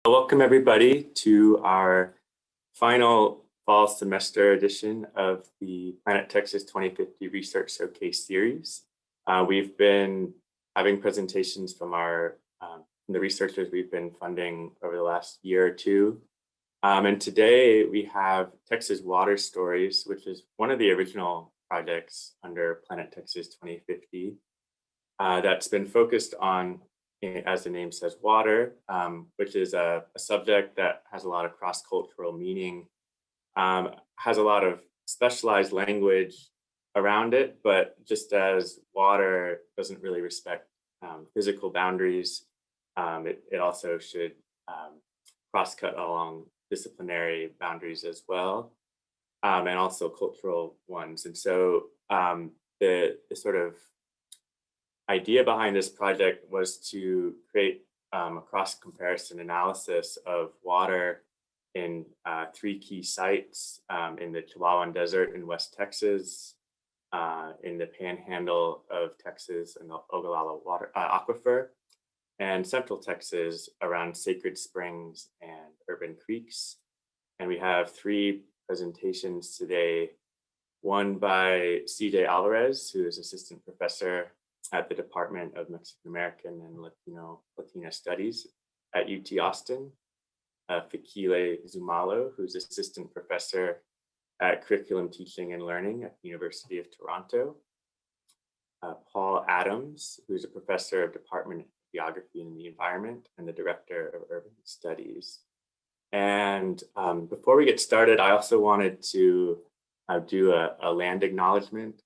Welcome everybody to our final fall semester edition of the Planet Texas 2050 Research Showcase Series. We've been having presentations from the researchers we've been funding over the last year or two. And today we have Texas Water Stories, which is one of the original projects under Planet Texas 2050 that's been focused on, as the name says, water, which is a subject that has a lot of cross-cultural meaning, has a lot of specialized language around it, but just as water doesn't really respect physical boundaries, it also should cross-cut along disciplinary boundaries as well, and also cultural ones. And so the sort of idea behind this project was to create a cross-comparison analysis of water in 3 key sites in the Chihuahuan Desert in West Texas, in the Panhandle of Texas and the Ogallala water aquifer, and Central Texas around Sacred Springs and urban creeks. And we have 3 presentations today, one by CJ Alvarez, who is assistant professor at the Department of Mexican American and Latina Studies at UT Austin, Fikile Zumalo, who's assistant professor at Curriculum Teaching and Learning at the University of Toronto, Paul Adams, who's a professor of Department of Geography and the Environment and the director of Urban Studies. And before we get started, I also wanted to do a land acknowledgement,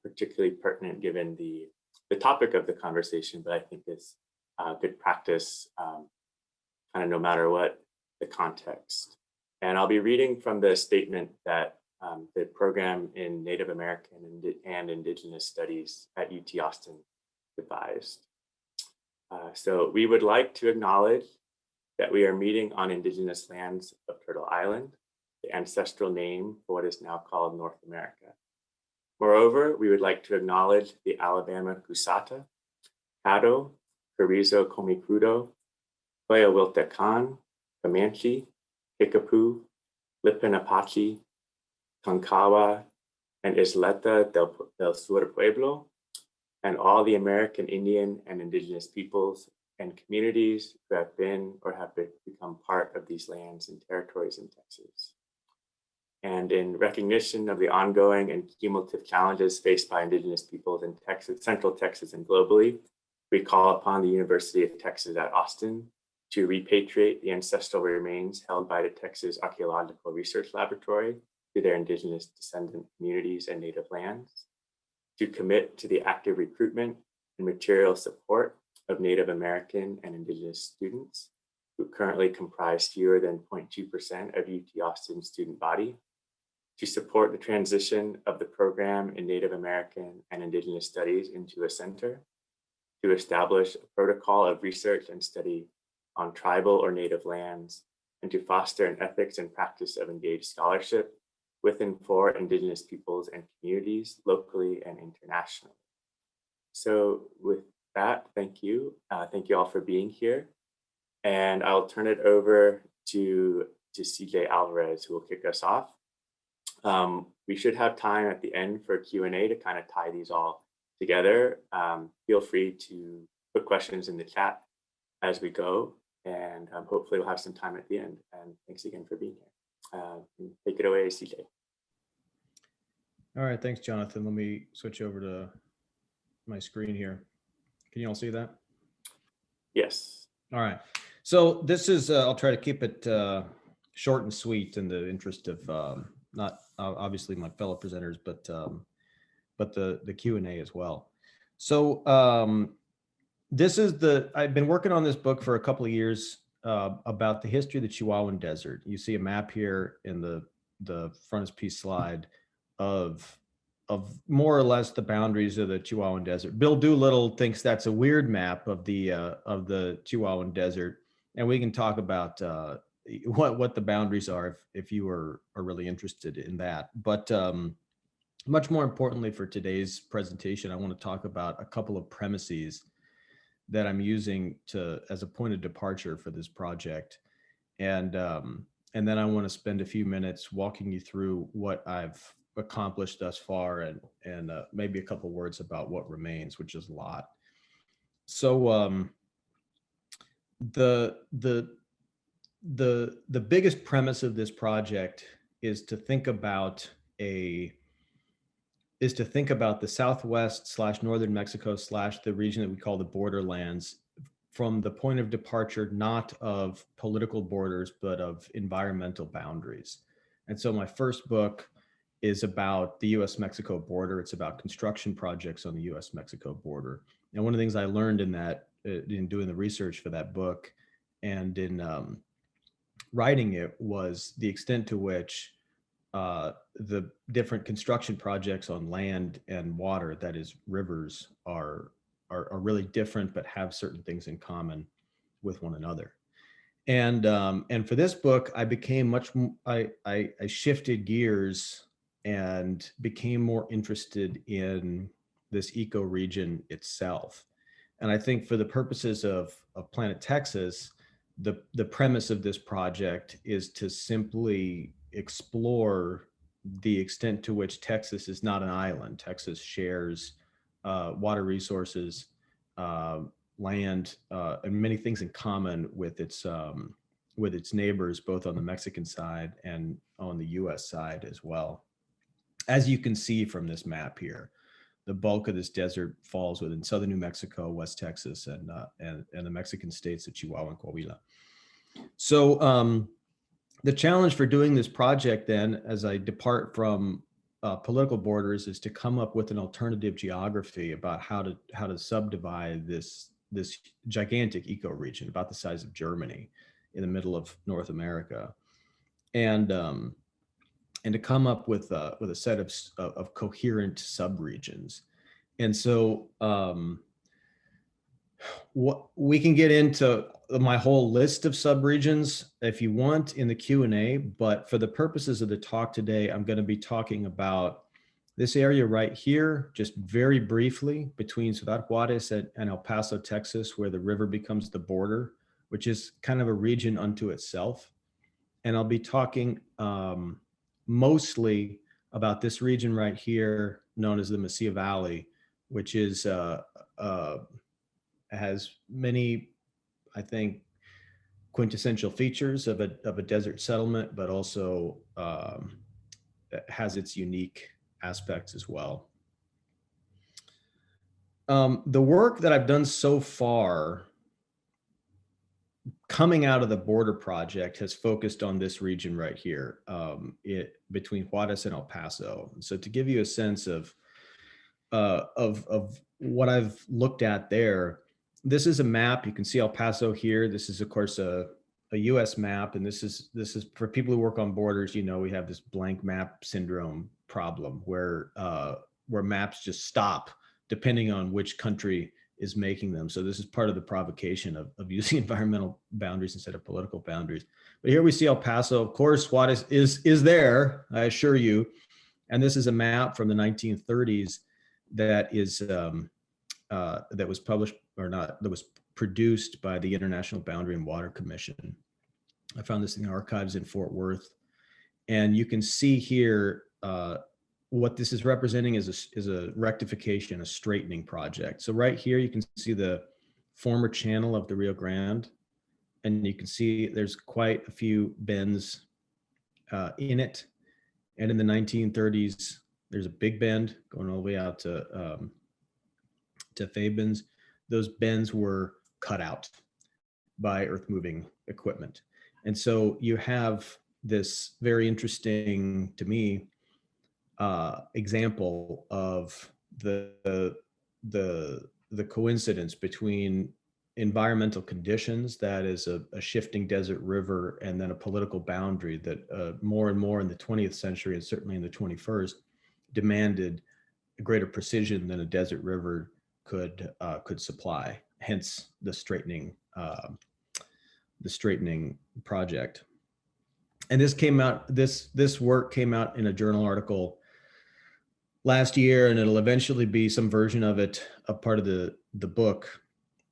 particularly pertinent given the topic of the conversation, but I think it's good practice, kind of no matter what the context. And I'll be reading from the statement that the program in Native American and Indigenous Studies at UT Austin devised. So we would like to acknowledge that we are meeting on Indigenous lands of Turtle Island, the ancestral name for what is now called North America. Moreover, we would like to acknowledge the Alabama Cusata, Caddo, Carrizo Comecrudo, Coahuiltecan, Comanche, Kickapoo, Lipan Apache, Tonkawa, and Isleta del Sur Pueblo, and all the American Indian and Indigenous peoples and communities who have been or have become part of these lands and territories in Texas. And in recognition of the ongoing and cumulative challenges faced by Indigenous peoples in Texas, Central Texas and globally, we call upon the University of Texas at Austin to repatriate the ancestral remains held by the Texas Archaeological Research Laboratory to their Indigenous descendant communities and native lands, to commit to the active recruitment and material support of Native American and Indigenous students who currently comprise fewer than 0.2% of UT Austin's student body, to support the transition of the program in Native American and Indigenous Studies into a center, to establish a protocol of research and study on tribal or native lands, and to foster an ethics and practice of engaged scholarship with and for Indigenous peoples and communities locally and internationally. So with that, thank you. Thank you all for being here. And I'll turn it over to CJ Alvarez, who will kick us off. We should have time at the end for Q&A to kind of tie these all together. Feel free to put questions in the chat as we go, and hopefully we'll have some time at the end. And thanks again for being here. Take it away, CJ. All right, thanks, Jonathan. Let me switch over to my screen here. Can you all see that? Yes. All right. So this is, I'll try to keep it short and sweet in the interest of not obviously my fellow presenters, but the Q&A as well. So this is I've been working on this book for a couple of years about the history of the Chihuahuan Desert. You see a map here in the frontispiece slide of more or less the boundaries of the Chihuahuan Desert. Bill Doolittle thinks that's a weird map of the Chihuahuan Desert, and we can talk about what the boundaries are if you are really interested in that. But much more importantly for today's presentation, I want to talk about a couple of premises that I'm using as a point of departure for this project. And then I want to spend a few minutes walking you through what I've accomplished thus far, and maybe a couple words about what remains, which is a lot. So the biggest premise of this project is to think about the Southwest / northern Mexico / the region that we call the borderlands, from the point of departure, not of political borders, but of environmental boundaries. And so my first book is about the US-Mexico border. It's about construction projects on the US-Mexico border. And one of the things I learned in doing the research for that book and in writing it was the extent to which the different construction projects on land and water, that is rivers, are really different, but have certain things in common with one another. And for this book, I became I shifted gears and became more interested in this ecoregion itself. And I think for the purposes of Planet Texas, the premise of this project is to simply explore the extent to which Texas is not an island. Texas shares water resources, land, and many things in common with its neighbors, both on the Mexican side and on the US side as well. As you can see from this map here, the bulk of this desert falls within southern New Mexico, West Texas, and the Mexican states of Chihuahua and Coahuila. So the challenge for doing this project then, as I depart from political borders, is to come up with an alternative geography about how to subdivide this gigantic ecoregion about the size of Germany in the middle of North America, and to come up with a set of coherent subregions. And so what we can get into my whole list of subregions if you want in the Q&A, but for the purposes of the talk today, I'm going to be talking about this area right here, just very briefly, between Ciudad Juarez and El Paso, Texas, where the river becomes the border, which is kind of a region unto itself. And I'll be talking mostly about this region right here, known as the Mesilla Valley, which is has many, I think, quintessential features of a desert settlement, but also has its unique aspects as well. The work that I've done so far coming out of the border project has focused on this region right here, between Juarez and El Paso. So to give you a sense of what I've looked at there, this is a map. You can see El Paso here. This is, of course, a U.S. map, and this is for people who work on borders. You know, we have this blank map syndrome problem where maps just stop depending on which country is making them. So this is part of the provocation of using environmental boundaries instead of political boundaries. But here we see El Paso. Of course, Juarez is there, I assure you. And this is a map from the 1930s that is that was published, or not, that was produced by the International Boundary and Water Commission. I found this in the archives in Fort Worth. And you can see here what this is representing is a rectification, a straightening project. So right here, you can see the former channel of the Rio Grande, and you can see there's quite a few bends in it. And in the 1930s, there's a big bend going all the way out to Fabens. Those bends were cut out by earth moving equipment. And so you have this very interesting, to me, example of the coincidence between environmental conditions, that is a shifting desert river, and then a political boundary that more and more in the 20th century, and certainly in the 21st, demanded a greater precision than a desert river could supply. Hence the straightening project. And this work came out in a journal article last year, and it'll eventually be some version of it, a part of the book.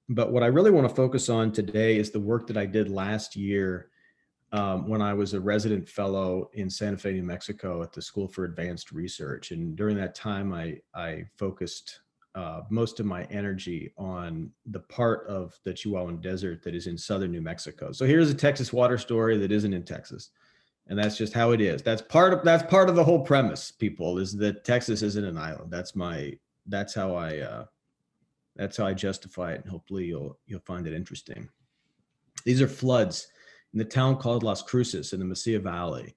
But what I really want to focus on today is the work that I did last year when I was a resident fellow in Santa Fe, New Mexico at the School for Advanced Research. And during that time, I focused most of my energy on the part of the Chihuahuan Desert that is in southern New Mexico. So here's a Texas water story that isn't in Texas. And that's just how it is. That's part of the whole premise, people, is that Texas isn't an island. That's how I justify it. And hopefully you'll find it interesting. These are floods in the town called Las Cruces in the Mesilla Valley.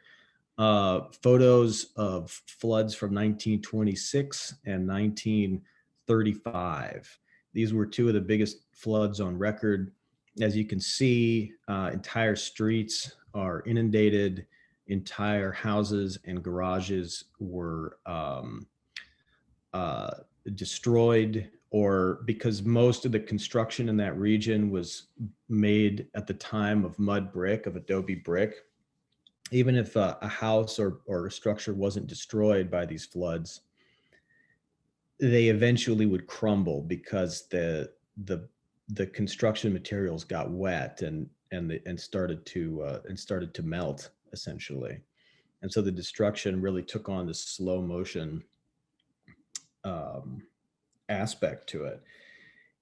Photos of floods from 1926 and 1935. These were two of the biggest floods on record. As you can see, entire streets are inundated. Entire houses and garages were destroyed, or because most of the construction in that region was made at the time of mud brick, of adobe brick. Even if a house or a structure wasn't destroyed by these floods, they eventually would crumble because the construction materials got wet and started to melt, essentially. And so the destruction really took on this slow motion aspect to it.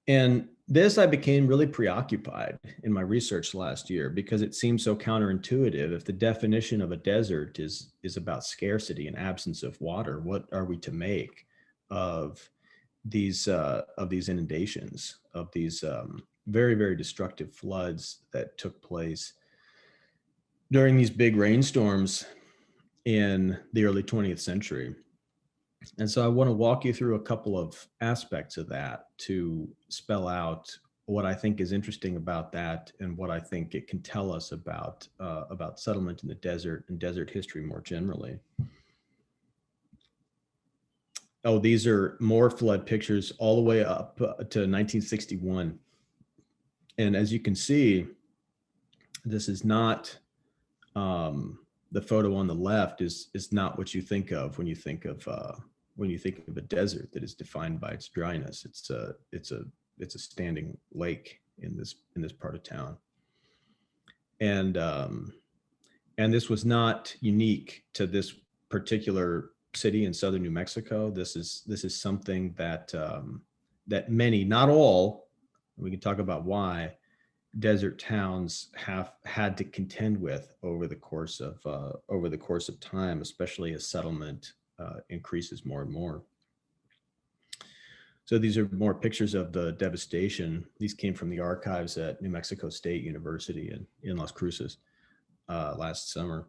And this, I became really preoccupied in my research last year because it seems so counterintuitive. If the definition of a desert is about scarcity and absence of water, what are we to make of these inundations, of these very, very destructive floods that took place during these big rainstorms in the early 20th century? And so I want to walk you through a couple of aspects of that to spell out what I think is interesting about that and what I think it can tell us about settlement in the desert and desert history more generally. Oh, these are more flood pictures all the way up to 1961. And as you can see, this is not, the photo on the left is not what you think of when you think of a desert that is defined by its dryness. It's a standing lake in this part of town. And this was not unique to this particular city in southern New Mexico. This is something that that many, not all, we can talk about why, desert towns have had to contend with over the course of time, especially as settlement increases more and more. So these are more pictures of the devastation. These came from the archives at New Mexico State University in Las Cruces last summer.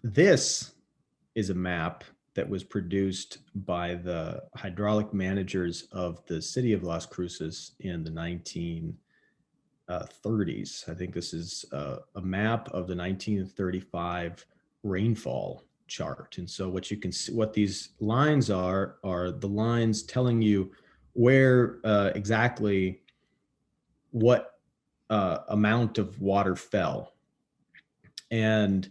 This is a map that was produced by the hydraulic managers of the city of Las Cruces in the 1930s. I think this is a map of the 1935 rainfall chart. And so what you can see, what these lines are the lines telling you where exactly what amount of water fell. And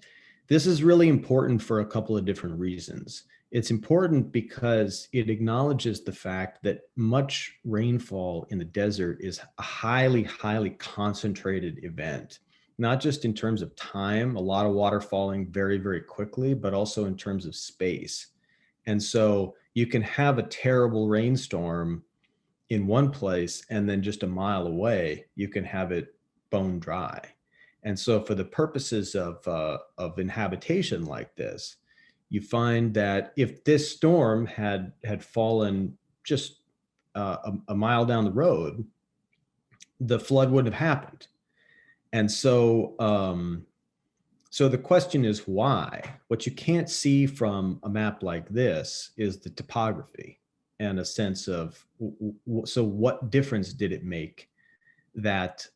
this is really important for a couple of different reasons. It's important because it acknowledges the fact that much rainfall in the desert is a highly, highly concentrated event, not just in terms of time, a lot of water falling very, very quickly, but also in terms of space. And so you can have a terrible rainstorm in one place, and then just a mile away, you can have it bone dry. And so for the purposes of inhabitation like this, you find that if this storm had fallen just a mile down the road, the flood wouldn't have happened. And so, so the question is why? What you can't see from a map like this is the topography and a sense of, so what difference did it make that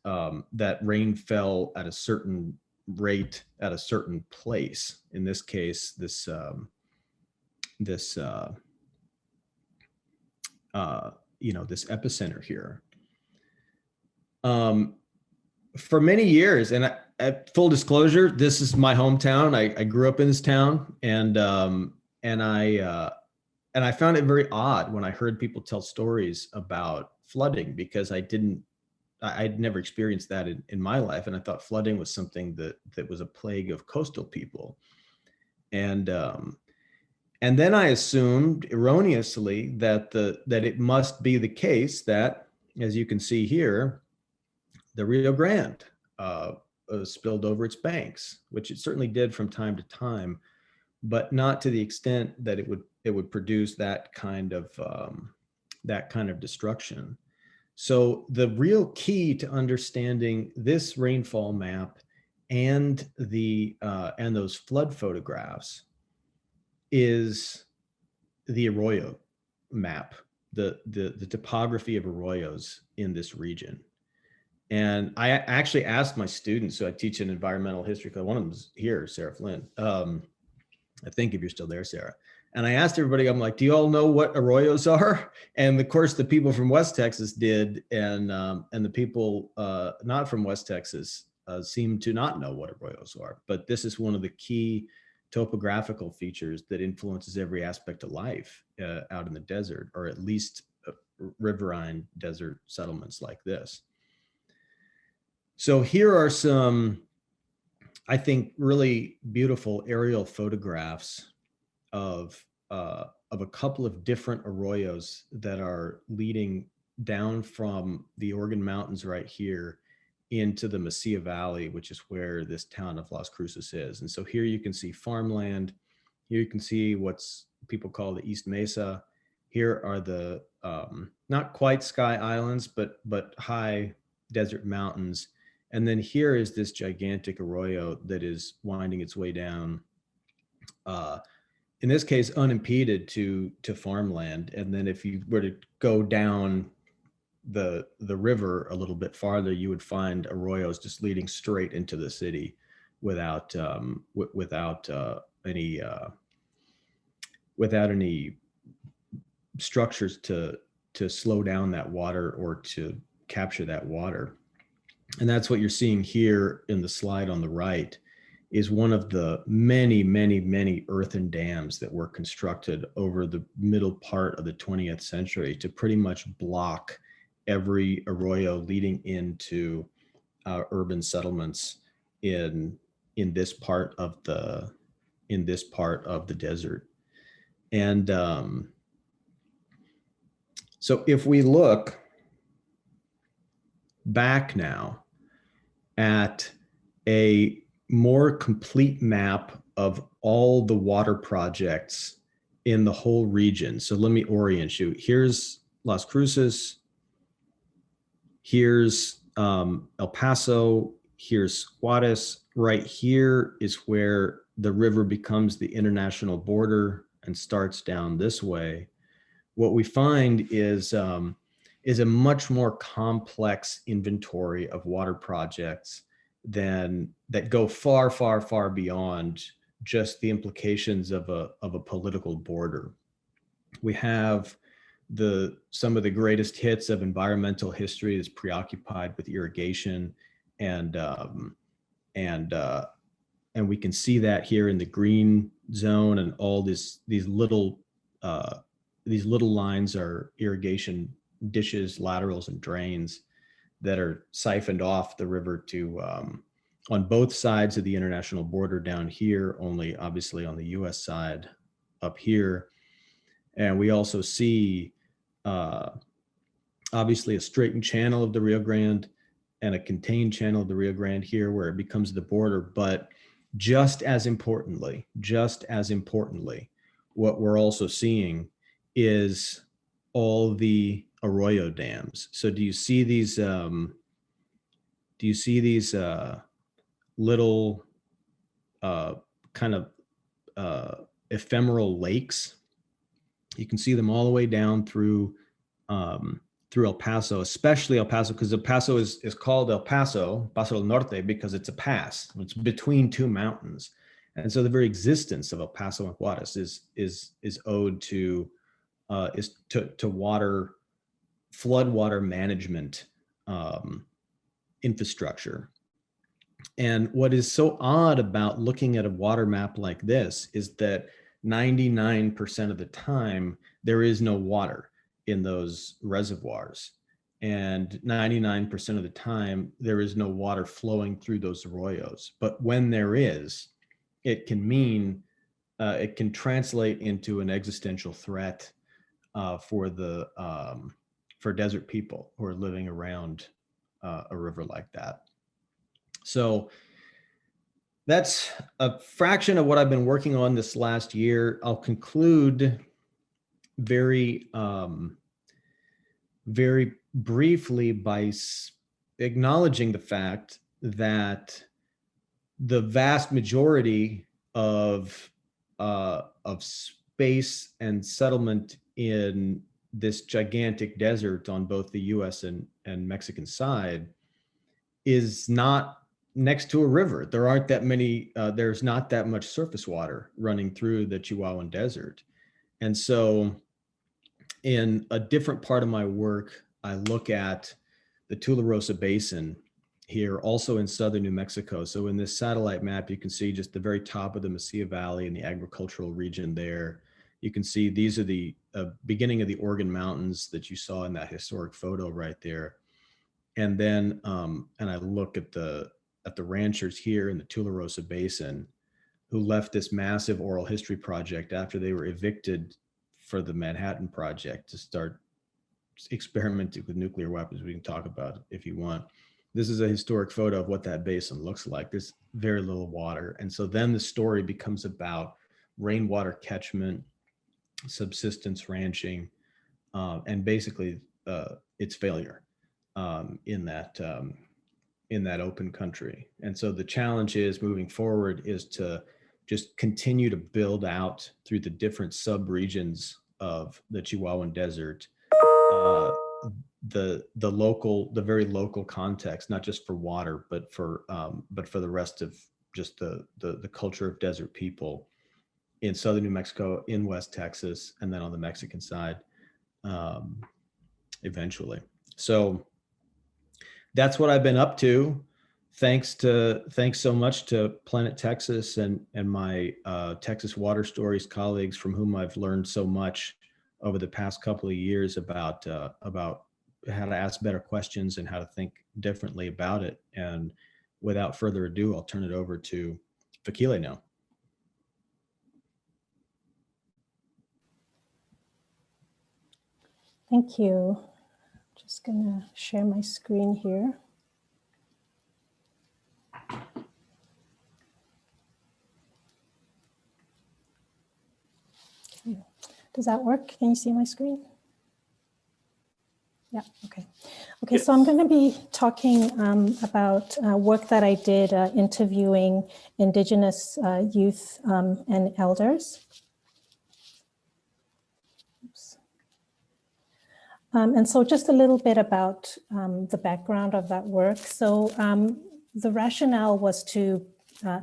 that rain fell at a certain rate at a certain place? In this case, this this epicenter here. For many years, and at full disclosure, this is my hometown. I grew up in this town, and I found it very odd when I heard people tell stories about flooding, because I I'd never experienced that in my life. And I thought flooding was something that was a plague of coastal people. And then I assumed erroneously that it must be the case that, as you can see here, the Rio Grande spilled over its banks, which it certainly did from time to time, but not to the extent that it would produce that kind of destruction. So the real key to understanding this rainfall map and those flood photographs is the arroyo map, the topography of arroyos in this region. And I actually asked my students, so I teach an environmental history class. One of them is here, Sarah Flynn. I think if you're still there, Sarah. And I asked everybody, I'm like, do you all know what arroyos are? And of course, the people from West Texas did, and the people not from West Texas seem to not know what arroyos are. But this is one of the key topographical features that influences every aspect of life out in the desert, or at least riverine desert settlements like this. So here are some, I think, really beautiful aerial photographs of a couple of different arroyos that are leading down from the Organ Mountains right here into the Mesilla Valley, which is where this town of Las Cruces is. And so here you can see farmland. Here you can see what's people call the East Mesa. Here are the not quite sky islands, but high desert mountains. And then here is this gigantic arroyo that is winding its way down, in this case, unimpeded to farmland. And then if you were to go down the river a little bit farther, you would find arroyos just leading straight into the city without any structures to slow down that water or to capture that water. And that's what you're seeing here in the slide on the right, is one of the many, many, many earthen dams that were constructed over the middle part of the 20th century to pretty much block every arroyo leading into urban settlements in this part of the desert. And so if we look back now at a more complete map of all the water projects in the whole region. So let me orient you. Here's Las Cruces. Here's El Paso. Here's Juarez. Right here is where the river becomes the international border and starts down this way. What we find is a much more complex inventory of water projects that go far, far, far beyond just the implications of a political border. We have some of the greatest hits of environmental history is preoccupied with irrigation, and we can see that here in the green zone, and all these little lines are irrigation dishes, laterals, and drains that are siphoned off the river to on both sides of the international border down here, only obviously on the US side up here. And we also see obviously a straightened channel of the Rio Grande and a contained channel of the Rio Grande here where it becomes the border. But just as importantly, what we're also seeing is all the arroyo dams. So do you see these little kind of ephemeral lakes? You can see them all the way down through El Paso, especially El Paso, because El Paso is called El Paso, Paso del Norte, because it's a pass. It's between two mountains. And so the very existence of El Paso and Juarez is owed to flood water management infrastructure. And what is so odd about looking at a water map like this is that 99% of the time there is no water in those reservoirs. And 99% of the time, there is no water flowing through those arroyos. But when there is, it can mean, it can translate into an existential threat for desert people who are living around a river like that. So that's a fraction of what I've been working on this last year. I'll conclude very briefly by acknowledging the fact that the vast majority of space and settlement in this gigantic desert on both the US and Mexican side is not next to a river. There aren't that many, there's not that much surface water running through the Chihuahuan Desert. And so in a different part of my work, I look at the Tularosa Basin here, also in southern New Mexico. So in this satellite map, you can see just the very top of the Mesilla Valley and the agricultural region there. You can see these are the beginning of the Organ Mountains that you saw in that historic photo right there. And then, and I look at the ranchers here in the Tularosa Basin who left this massive oral history project after they were evicted for the Manhattan Project to start experimenting with nuclear weapons. We can talk about it if you want. This is a historic photo of what that basin looks like. There's very little water. And so then the story becomes about rainwater catchment, subsistence ranching, and basically its failure in that open country. And so the challenge is moving forward is to just continue to build out through the different sub-regions of the Chihuahuan Desert, the very local context, not just for water, but for the rest of just the culture of desert people in southern New Mexico, in West Texas, and then on the Mexican side, eventually. So that's what I've been up to. Thanks so much to Planet Texas and my Texas Water Stories colleagues, from whom I've learned so much over the past couple of years about how to ask better questions and how to think differently about it. And without further ado, I'll turn it over to Fikile now. Thank you. Just gonna share my screen here. Okay. Does that work? Can you see my screen? Yeah, okay. Okay, yes. So I'm going to be talking about work that I did interviewing Indigenous youth and elders. Oops. And so just a little bit about the background of that work. So the rationale was to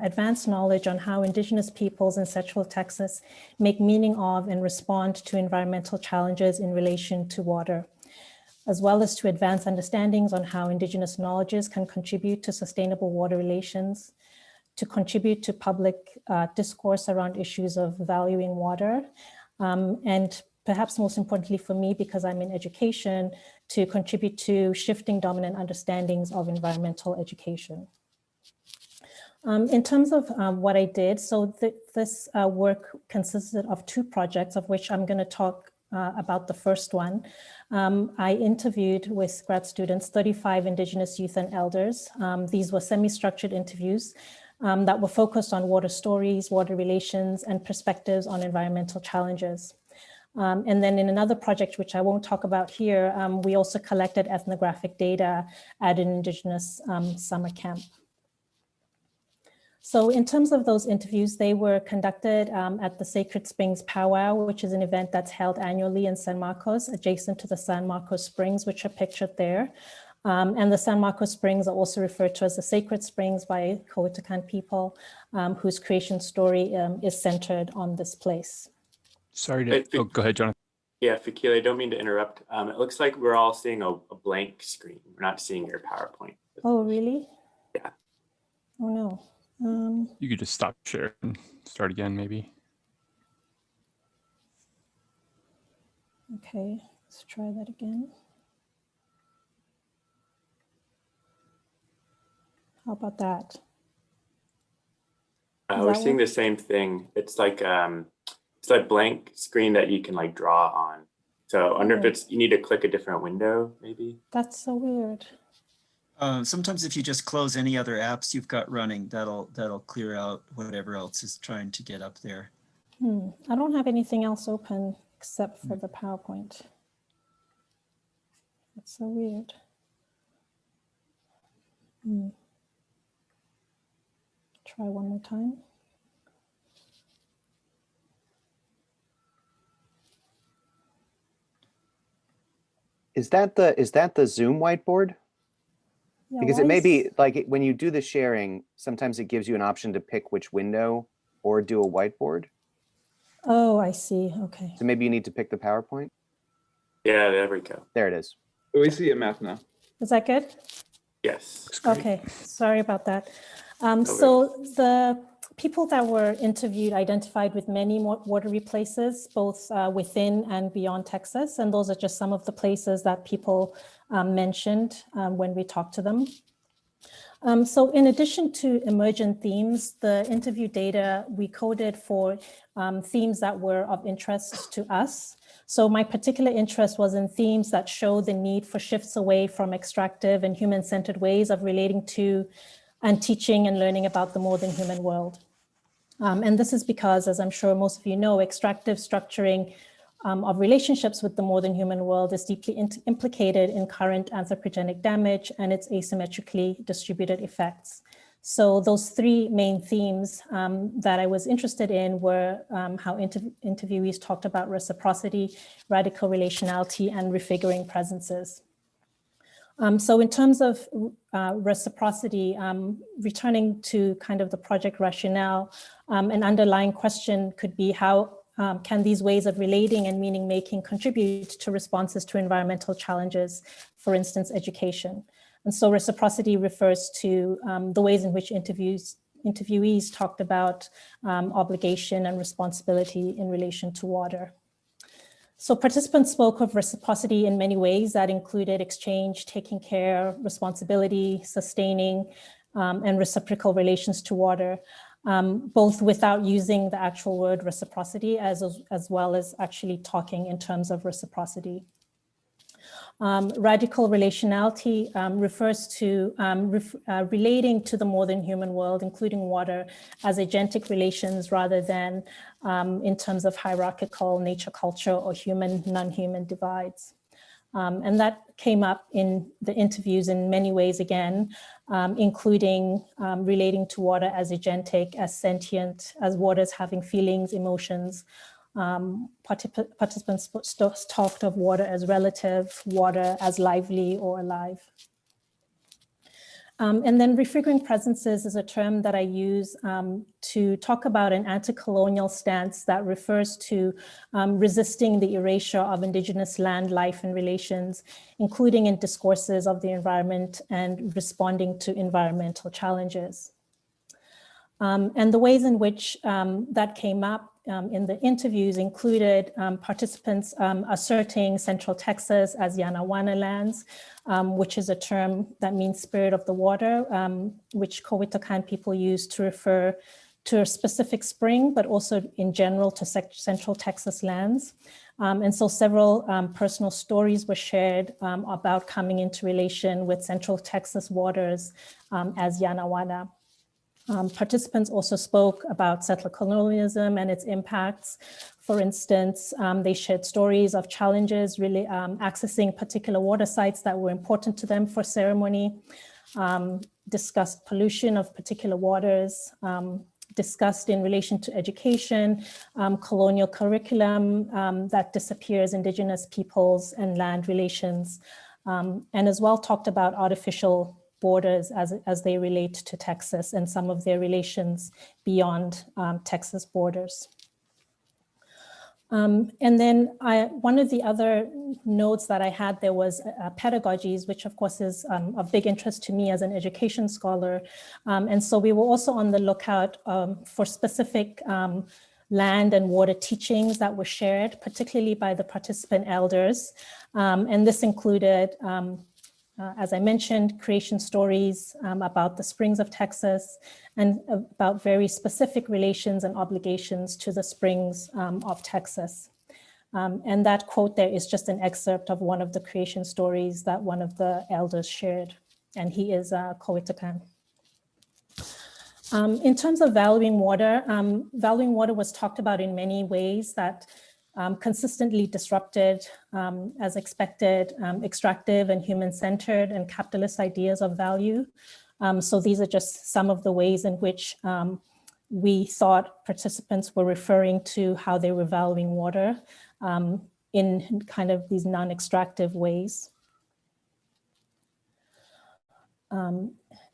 advance knowledge on how Indigenous peoples in Central Texas make meaning of and respond to environmental challenges in relation to water, as well as to advance understandings on how Indigenous knowledges can contribute to sustainable water relations, to contribute to public discourse around issues of valuing water, and perhaps most importantly for me, because I'm in education, to contribute to shifting dominant understandings of environmental education. In terms of what I did, so this work consisted of two projects, of which I'm going to talk about the first one. I interviewed with grad students 35 Indigenous youth and elders. These were semi-structured interviews that were focused on water stories, water relations, and perspectives on environmental challenges. And then in another project, which I won't talk about here, we also collected ethnographic data at an Indigenous summer camp. So in terms of those interviews, they were conducted at the Sacred Springs Powwow, which is an event that's held annually in San Marcos, adjacent to the San Marcos Springs, which are pictured there. And the San Marcos Springs are also referred to as the Sacred Springs by Coahuiltecan people, whose creation story is centered on this place. Sorry to, go ahead, Jonathan. Yeah, Fikile, I don't mean to interrupt. It looks like we're all seeing a blank screen. We're not seeing your PowerPoint. Oh, really? Yeah. Oh, no. You could just stop share and start again, maybe. Okay, let's try that again. How about that? We're seeing the same thing. It's like blank screen that you can like draw on. So I wonder if it's, you need to click a different window maybe. That's so weird. Sometimes if you just close any other apps you've got running, that'll clear out whatever else is trying to get up there. I don't have anything else open except for the PowerPoint. That's so weird. Try one more time. Is that the Zoom whiteboard? Yeah, Because why it may is- be like when you do the sharing, sometimes it gives you an option to pick which window or do a whiteboard. Oh, I see. Okay. So maybe you need to pick the PowerPoint. Yeah, there we go. There it is. We see a map now. Is that good? Yes. Okay, sorry about that. So the people that were interviewed identified with many watery places, both within and beyond Texas. And those are just some of the places that people mentioned when we talked to them. So in addition to emergent themes, the interview data we coded for themes that were of interest to us. So my particular interest was in themes that show the need for shifts away from extractive and human-centered ways of relating to and teaching and learning about the more than human world. And this is because, as I'm sure most of you know, extractive structuring of relationships with the more than human world is deeply implicated in current anthropogenic damage and its asymmetrically distributed effects. So those three main themes that I was interested in were how interviewees talked about reciprocity, radical relationality, and refiguring presences. So in terms of reciprocity, returning to kind of the project rationale, an underlying question could be how can these ways of relating and meaning making contribute to responses to environmental challenges, for instance, education? And so reciprocity refers to the ways in which interviewees talked about obligation and responsibility in relation to water. So participants spoke of reciprocity in many ways that included exchange, taking care, responsibility, sustaining, and reciprocal relations to water, both without using the actual word reciprocity as well as actually talking in terms of reciprocity. Radical relationality refers to relating to the more than human world, including water, as agentic relations rather than in terms of hierarchical nature, culture, or human, non-human divides. And that came up in the interviews in many ways again, including relating to water as agentic, as sentient, as waters having feelings, emotions. Participants talked of water as relative, water as lively or alive. And then refiguring presences is a term that I use to talk about an anti-colonial stance that refers to resisting the erasure of Indigenous land, life, and relations, including in discourses of the environment and responding to environmental challenges. And the ways in which that came up in the interviews included participants asserting Central Texas as Yanawana lands, which is a term that means spirit of the water, which Coahuiltecan people use to refer to a specific spring, but also in general to Central Texas lands. And so several personal stories were shared about coming into relation with Central Texas waters as Yanawana. Participants also spoke about settler colonialism and its impacts. For instance, they shared stories of challenges really accessing particular water sites that were important to them for ceremony, discussed pollution of particular waters, discussed in relation to education, colonial curriculum that disappears Indigenous peoples and land relations, and as well talked about artificial borders as they relate to Texas and some of their relations beyond Texas borders. And then one of the other notes that I had there was Pedagogies, which of course is of big interest to me as an education scholar. And so we were also on the lookout for specific land and water teachings that were shared, particularly by the participant elders. And this included as I mentioned, creation stories about the springs of Texas and about very specific relations and obligations to the springs of Texas. And that quote there is just an excerpt of one of the creation stories that one of the elders shared, and he is Coahuiltecan. In terms of valuing water was talked about in many ways that consistently disrupted, as expected, extractive and human-centered and capitalist ideas of value. So these are just some of the ways in which we thought participants were referring to how they were valuing water in kind of these non-extractive ways.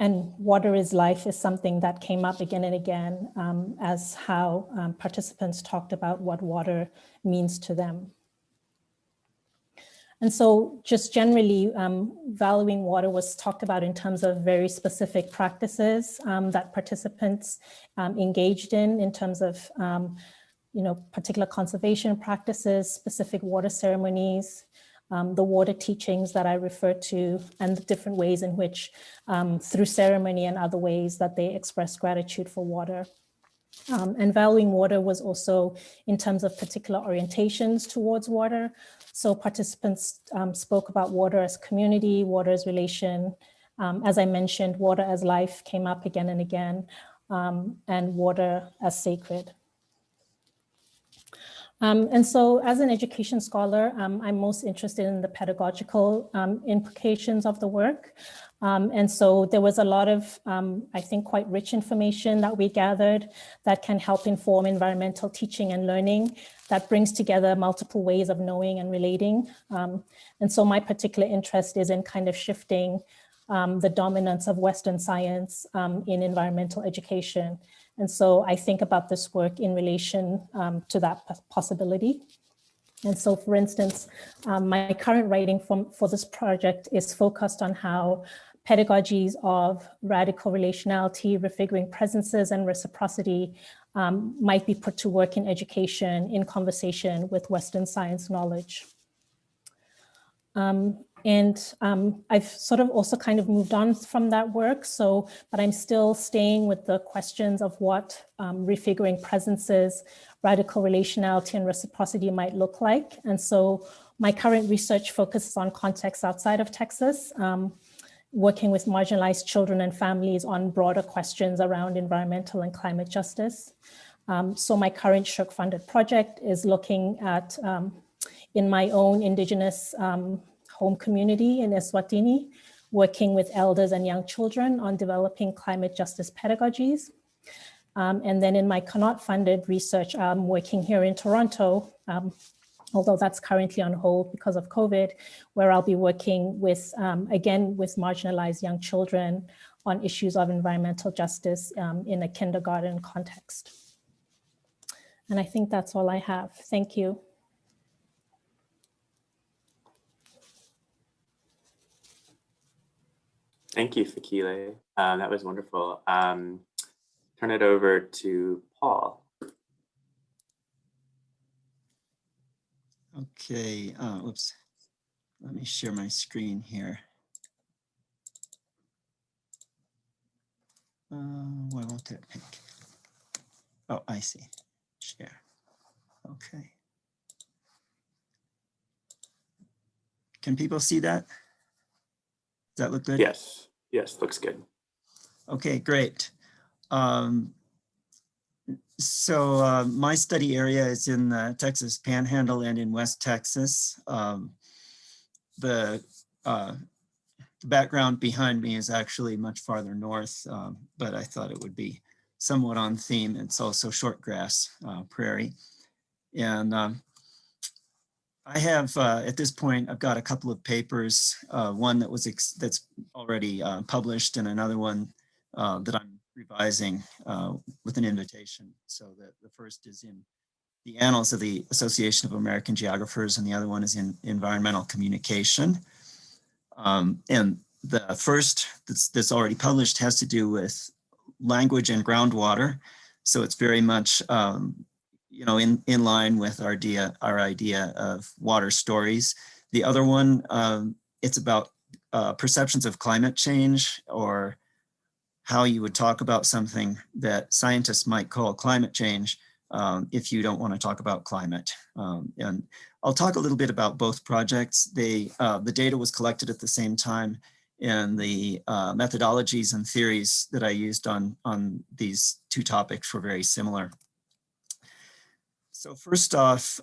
And water is life is something that came up again and again as how participants talked about what water means to them. And so just generally, valuing water was talked about in terms of very specific practices that participants engaged in terms of particular conservation practices, specific water ceremonies, the water teachings that I referred to, and the different ways in which, through ceremony and other ways that they express gratitude for water. And valuing water was also in terms of particular orientations towards water. So participants spoke about water as community, water as relation. As I mentioned, water as life came up again and again, and water as sacred. And so as an education scholar, I'm most interested in the pedagogical implications of the work. And so there was a lot of, I think, quite rich information that we gathered that can help inform environmental teaching and learning that brings together multiple ways of knowing and relating. And so my particular interest is in kind of shifting the dominance of Western science in environmental education. And so I think about this work in relation to that possibility. And so, for instance, my current writing for this project is focused on how pedagogies of radical relationality, refiguring presences, and reciprocity might be put to work in education in conversation with Western science knowledge. I've sort of also kind of moved on from that work. But I'm still staying with the questions of what refiguring presences, radical relationality, and reciprocity might look like. And so my current research focuses on contexts outside of Texas, working with marginalized children and families on broader questions around environmental and climate justice. So my current SSHRC-funded project is looking at, in my own Indigenous home community in Eswatini, working with elders and young children on developing climate justice pedagogies. And then in my CANOT-funded research, I'm working here in Toronto, although that's currently on hold because of COVID, where I'll be working with, again, with marginalized young children on issues of environmental justice in a kindergarten context. And I think that's all I have. Thank you. Thank you, Fikile. That was wonderful. Turn it over to Paul. Okay, oops. Let me share my screen here. Why won't it pick? Oh, I see. Share. Okay. Can people see that? Does that look good? Yes, yes, looks good. Okay, great. So my study area is in the Texas Panhandle and in West Texas. The background behind me is actually much farther north, but I thought it would be somewhat on theme. It's also short grass prairie. And I have, at this point, I've got a couple of papers, one that was that's already published and another one that I'm revising with an invitation. So the first is in the Annals of the Association of American Geographers and the other one is in Environmental Communication. And the first that's already published has to do with language and groundwater. So it's very much you know, in line with our idea of water stories. The other one, it's about perceptions of climate change, or how you would talk about something that scientists might call climate change if you don't want to talk about climate. And I'll talk a little bit about both projects. The data was collected at the same time, and the methodologies and theories that I used on these two topics were very similar. So first off,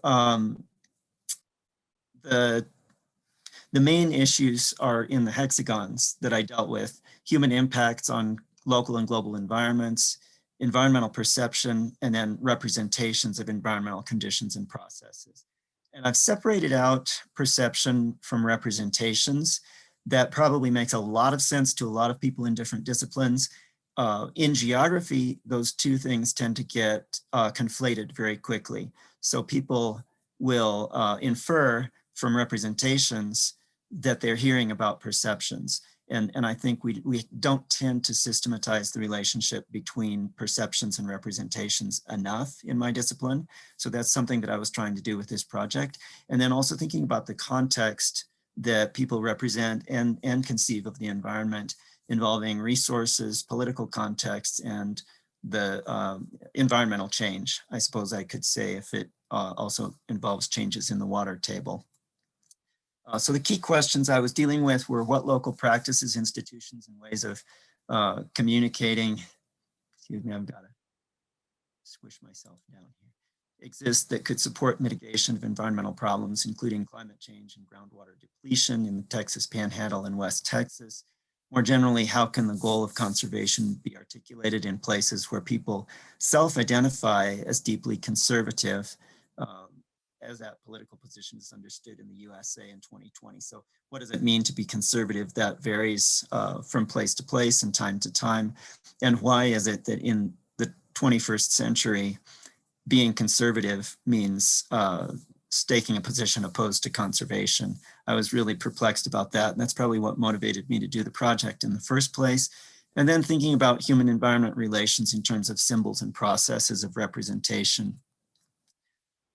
the main issues are in the hexagons that I dealt with: human impacts on local and global environments, environmental perception, and then representations of environmental conditions and processes. And I've separated out perception from representations. That probably makes a lot of sense to a lot of people in different disciplines. In geography, those two things tend to get conflated very quickly. So people will infer from representations that they're hearing about perceptions. And I think we don't tend to systematize the relationship between perceptions and representations enough in my discipline. So that's something that I was trying to do with this project. And then also thinking about the context that people represent and conceive of the environment, involving resources, political context, and the environmental change, I suppose I could say, if it also involves changes in the water table. So the key questions I was dealing with were what local practices, institutions, and ways of communicating, excuse me, I've got to squish myself down here, exist that could support mitigation of environmental problems, including climate change and groundwater depletion in the Texas Panhandle and West Texas. More generally, how can the goal of conservation be articulated in places where people self-identify as deeply conservative, as that political position is understood in the USA in 2020. So what does it mean to be conservative? That varies from place to place and time to time. And why is it that in the 21st century, being conservative means staking a position opposed to conservation? I was really perplexed about that. And that's probably what motivated me to do the project in the first place. And then thinking about human environment relations in terms of symbols and processes of representation.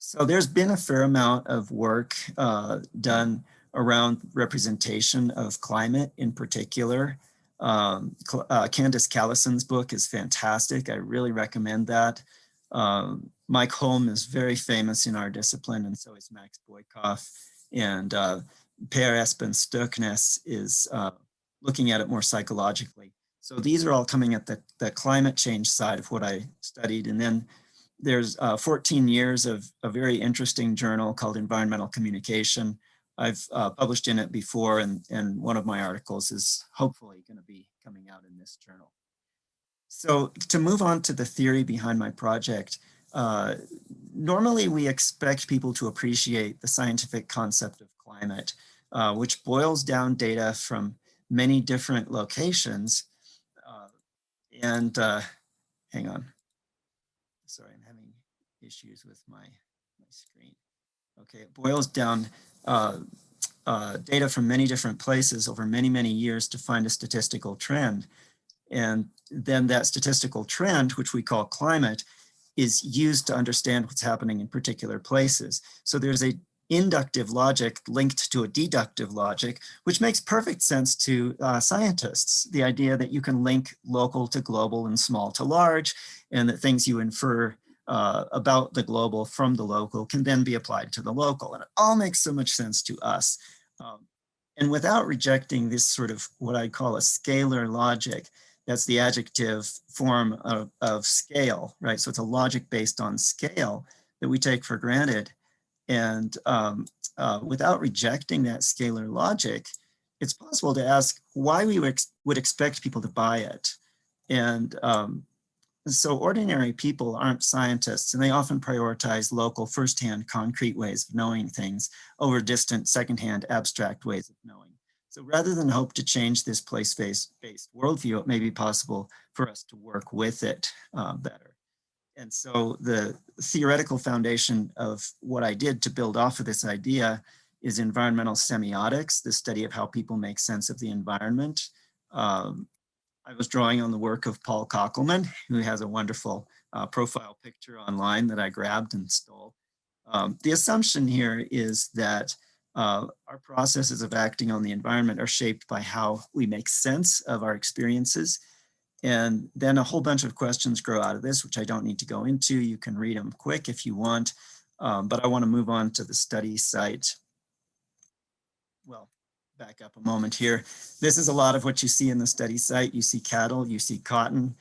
So there's been a fair amount of work done around representation of climate in particular. Candace Callison's book is fantastic. I really recommend that. Mike Holm is very famous in our discipline, and so is Max Boykoff. And Per Espen Stoknes is looking at it more psychologically. So these are all coming at the climate change side of what I studied. And then there's 14 years of a very interesting journal called Environmental Communication. I've published in it before, and one of my articles is hopefully going to be coming out in this journal. So to move on to the theory behind my project, normally we expect people to appreciate the scientific concept of climate, which boils down data from many different locations. Hang on. Sorry, I'm having issues with my screen. Okay, it boils down data from many different places over many, many years to find a statistical trend. And then that statistical trend, which we call climate, is used to understand what's happening in particular places. So there's a inductive logic linked to a deductive logic, which makes perfect sense to scientists. The idea that you can link local to global and small to large, and that things you infer about the global from the local can then be applied to the local. And it all makes so much sense to us. And without rejecting this sort of what I call a scalar logic, that's the adjective form of scale, right? So it's a logic based on scale that we take for granted. And without rejecting that scalar logic, it's possible to ask why we would expect people to buy it. And so ordinary people aren't scientists, and they often prioritize local, firsthand, concrete ways of knowing things over distant, secondhand, abstract ways of knowing. So rather than hope to change this place-based worldview, it may be possible for us to work with it better. And so the theoretical foundation of what I did to build off of this idea is environmental semiotics, the study of how people make sense of the environment. I was drawing on the work of Paul Kockelman, who has a wonderful profile picture online that I grabbed and stole. The assumption here is that our processes of acting on the environment are shaped by how we make sense of our experiences. And then a whole bunch of questions grow out of this, which I don't need to go into. You can read them quick if you want, but I want to move on to the study site. Well, back up a moment here. This is a lot of what you see in the study site. You see cattle, you see cotton.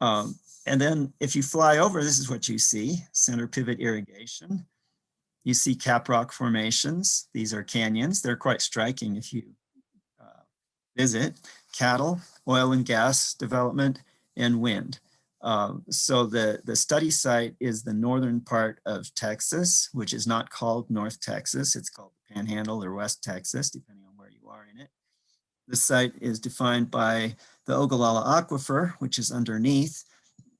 And then if you fly over, this is what you see: center pivot irrigation. You see caprock formations. These are canyons. They're quite striking if you visit. Cattle, oil and gas development, and wind. So the study site is the northern part of Texas, which is not called North Texas. It's called Panhandle or West Texas, depending on where you are in it. The site is defined by the Ogallala aquifer, which is underneath.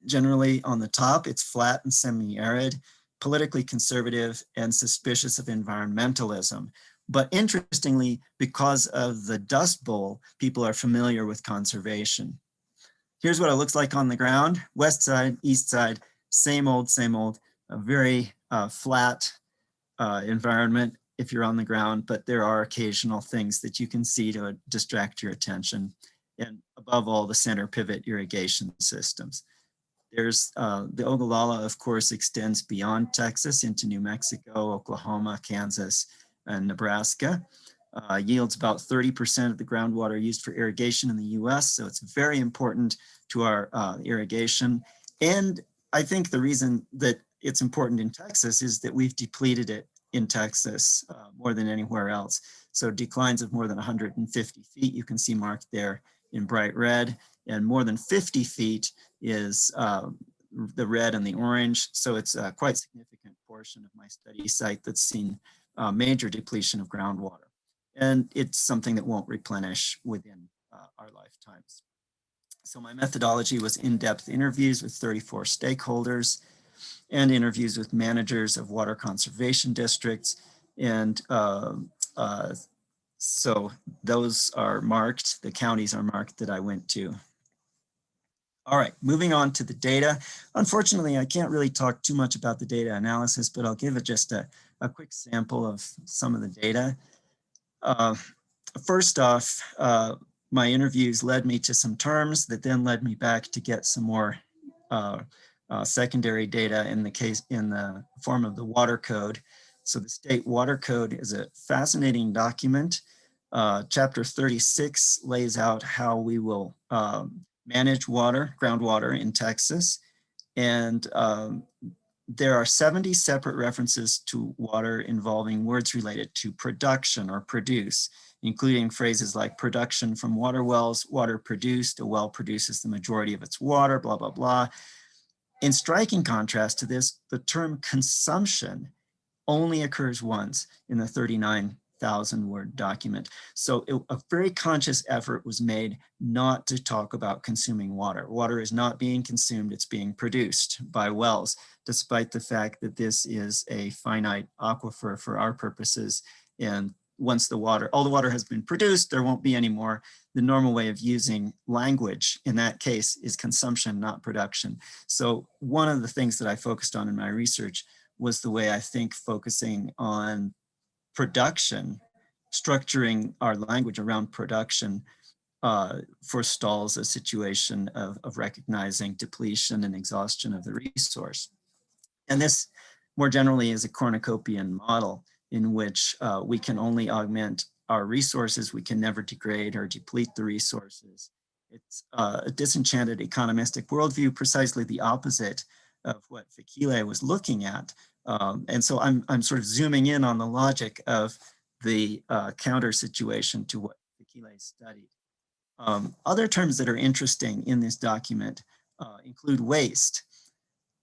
Generally on the top, it's flat and semi-arid, politically conservative, and suspicious of environmentalism. But interestingly, because of the Dust Bowl, people are familiar with conservation. Here's what it looks like on the ground: west side, east side, same old, a very flat environment if you're on the ground, but there are occasional things that you can see to distract your attention. And above all, the center pivot irrigation systems. There's the Ogallala, of course, extends beyond Texas into New Mexico, Oklahoma, Kansas, and Nebraska. Yields about 30% of the groundwater used for irrigation in the US. So it's very important to our irrigation. And I think the reason that it's important in Texas is that we've depleted it in Texas more than anywhere else. So declines of more than 150 feet, you can see marked there in bright red, and more than 50 feet is the red and the orange. So it's a quite significant portion of my study site that's seen major depletion of groundwater. And it's something that won't replenish within our lifetimes. So my methodology was in-depth interviews with 34 stakeholders and interviews with managers of water conservation districts. And so those are marked, the counties are marked that I went to. All right, moving on to the data. Unfortunately, I can't really talk too much about the data analysis, but I'll give it just a quick sample of some of the data. First off, my interviews led me to some terms that then led me back to get some more secondary data in the form of the water code. So the state water code is a fascinating document. Chapter 36 lays out how we will manage water, groundwater in Texas. And there are 70 separate references to water involving words related to production or produce, including phrases like production from water wells, water produced, a well produces the majority of its water, blah, blah, blah. In striking contrast to this, the term consumption only occurs once in the 39,000 word document. So a very conscious effort was made not to talk about consuming water. Water is not being consumed, it's being produced by wells, despite the fact that this is a finite aquifer for our purposes. And once all the water has been produced, there won't be any more. The normal way of using language in that case is consumption, not production. So one of the things that I focused on in my research was the way I think focusing on production, structuring our language around production forestalls a situation of recognizing depletion and exhaustion of the resource. And this more generally is a Cornucopian model in which we can only augment our resources. We can never degrade or deplete the resources. It's a disenchanted economistic worldview, precisely the opposite of what Fikile was looking at. And so I'm sort of zooming in on the logic of the counter situation to what Fikile studied. Other terms that are interesting in this document include waste.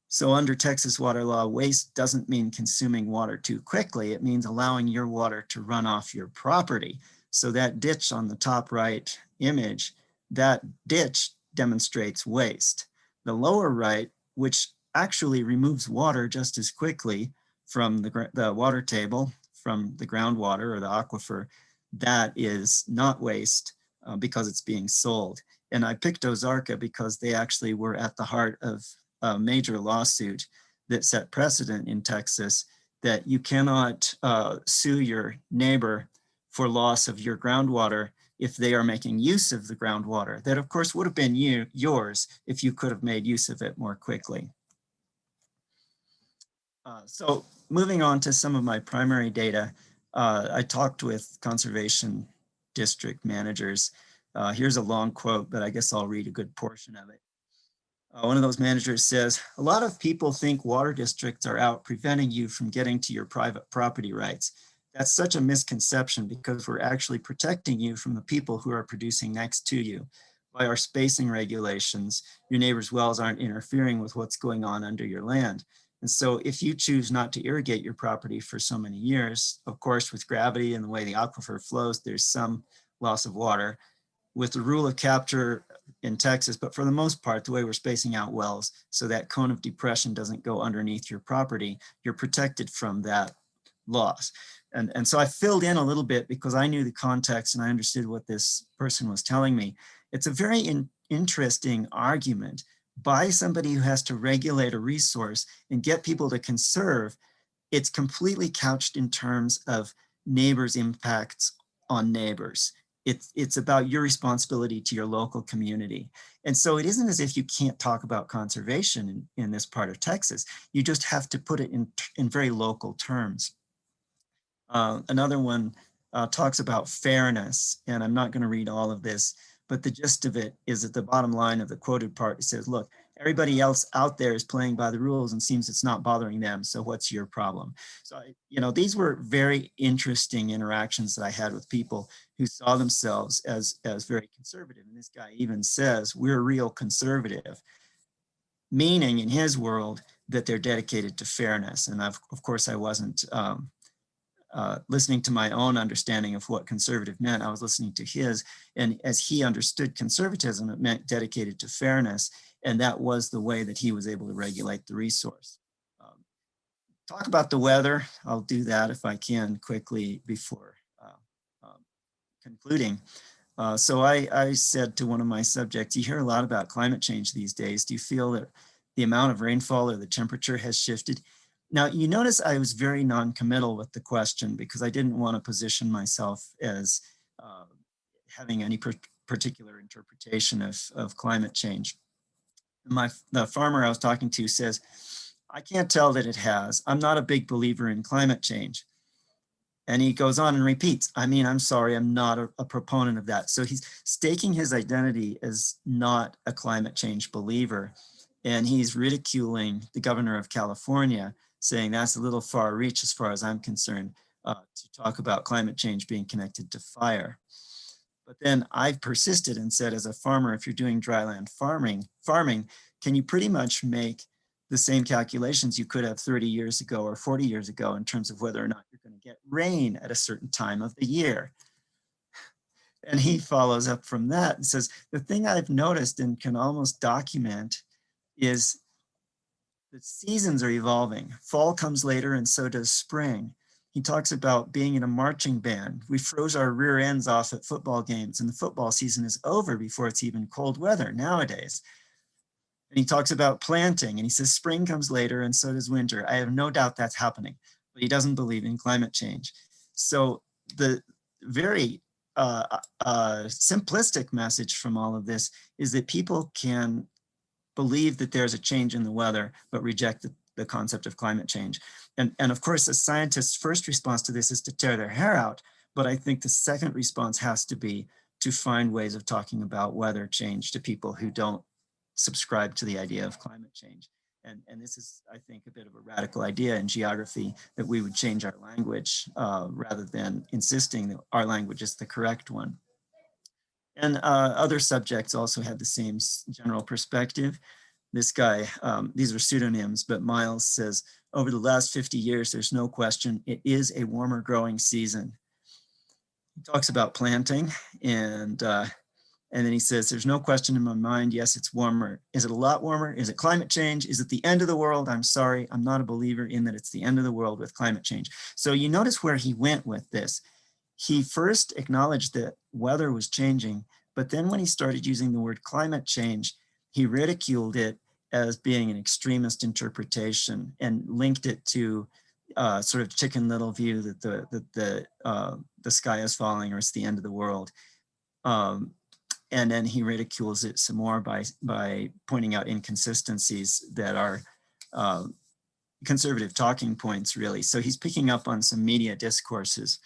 So under Texas water law, waste doesn't mean consuming water too quickly. It means allowing your water to run off your property. So that ditch on the top right image, that ditch demonstrates waste. The lower right, which actually removes water just as quickly from the water table, from the groundwater or the aquifer, that is not waste because it's being sold. And I picked Ozarka because they actually were at the heart of a major lawsuit that set precedent in Texas that you cannot sue your neighbor for loss of your groundwater if they are making use of the groundwater. That of course would have been yours if you could have made use of it more quickly. So moving on to some of my primary data, I talked with conservation district managers. Here's a long quote, but I guess I'll read a good portion of it. One of those managers says, "A lot of people think water districts are out preventing you from getting to your private property rights. That's such a misconception because we're actually protecting you from the people who are producing next to you. By our spacing regulations, your neighbor's wells aren't interfering with what's going on under your land. And so if you choose not to irrigate your property for so many years, of course, with gravity and the way the aquifer flows, there's some loss of water. With the rule of capture in Texas, but for the most part, the way we're spacing out wells so that cone of depression doesn't go underneath your property, you're protected from that loss." And so I filled in a little bit because I knew the context and I understood what this person was telling me. It's a very interesting argument by somebody who has to regulate a resource and get people to conserve. It's completely couched in terms of neighbors' impacts on neighbors. It's about your responsibility to your local community. And so it isn't as if you can't talk about conservation in this part of Texas. You just have to put it in very local terms. Another one talks about fairness, and I'm not going to read all of this, but the gist of it is at the bottom line of the quoted part. It says, look, everybody else out there is playing by the rules and seems it's not bothering them. So what's your problem? So, you know, these were very interesting interactions that I had with people who saw themselves as very conservative. And this guy even says, we're real conservative, meaning in his world that they're dedicated to fairness. And of course, I wasn't listening to my own understanding of what conservative meant. I was listening to his, and as he understood conservatism, it meant dedicated to fairness. And that was the way that he was able to regulate the resource. Talk about the weather. I'll do that if I can quickly before concluding. So I said to one of my subjects, you hear a lot about climate change these days. Do you feel that the amount of rainfall or the temperature has shifted? Now, you notice I was very non-committal with the question because I didn't want to position myself as having any particular interpretation of climate change. The farmer I was talking to says, I can't tell that it has. I'm not a big believer in climate change. And he goes on and repeats, I mean, I'm sorry, I'm not a proponent of that. So he's staking his identity as not a climate change believer. And he's ridiculing the governor of California, saying that's a little far reach as far as I'm concerned to talk about climate change being connected to fire. But then I've persisted and said, as a farmer, if you're doing dryland farming, can you pretty much make the same calculations you could have 30 years ago or 40 years ago in terms of whether or not you're going to get rain at a certain time of the year? And he follows up from that and says, the thing I've noticed and can almost document is the seasons are evolving. Fall comes later and so does spring. He talks about being in a marching band. We froze our rear ends off at football games and the football season is over before it's even cold weather nowadays. And he talks about planting and he says spring comes later and so does winter. I have no doubt that's happening, but he doesn't believe in climate change. So the very simplistic message from all of this is that people can believe that there's a change in the weather, but reject the concept of climate change. And of course, a scientist's first response to this is to tear their hair out. But I think the second response has to be to find ways of talking about weather change to people who don't subscribe to the idea of climate change. And this is, I think, a bit of a radical idea in geography, that we would change our language rather than insisting that our language is the correct one. And other subjects also had the same general perspective. This guy, these are pseudonyms, but Miles says, over the last 50 years, there's no question, it is a warmer growing season. He talks about planting and then he says, there's no question in my mind, yes, it's warmer. Is it a lot warmer? Is it climate change? Is it the end of the world? I'm sorry, I'm not a believer in that it's the end of the world with climate change. So you notice where he went with this. He first acknowledged that weather was changing, but then when he started using the word climate change, he ridiculed it as being an extremist interpretation and linked it to sort of Chicken Little view that the sky is falling or it's the end of the world. And then he ridicules it some more by pointing out inconsistencies that are conservative talking points, really. So he's picking up on some media discourses.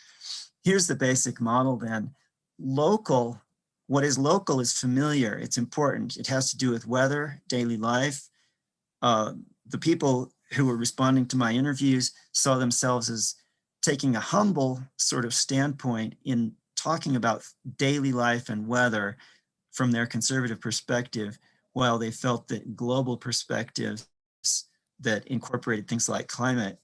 Here's the basic model then. Local, what is local is familiar, it's important. It has to do with weather, daily life. The people who were responding to my interviews saw themselves as taking a humble sort of standpoint in talking about daily life and weather from their conservative perspective, while they felt that global perspectives that incorporated things like climate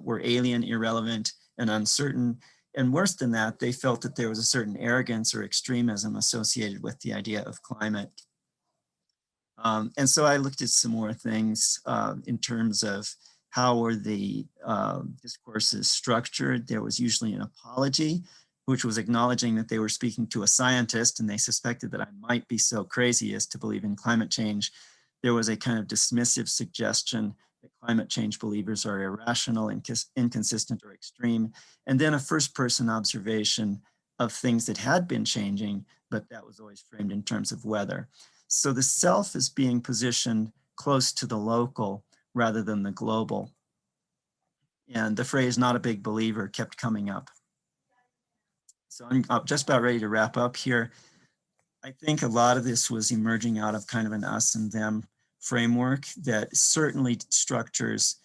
were alien, irrelevant, and uncertain. And worse than that, they felt that there was a certain arrogance or extremism associated with the idea of climate. And so I looked at some more things in terms of how were the discourses structured. There was usually an apology, which was acknowledging that they were speaking to a scientist and they suspected that I might be so crazy as to believe in climate change. There was a kind of dismissive suggestion that climate change believers are irrational, inconsistent, or extreme. And then a first-person observation of things that had been changing, but that was always framed in terms of weather. So the self is being positioned close to the local rather than the global. And the phrase "not a big believer" kept coming up. So I'm just about ready to wrap up here. I think a lot of this was emerging out of kind of an us and them framework that certainly structures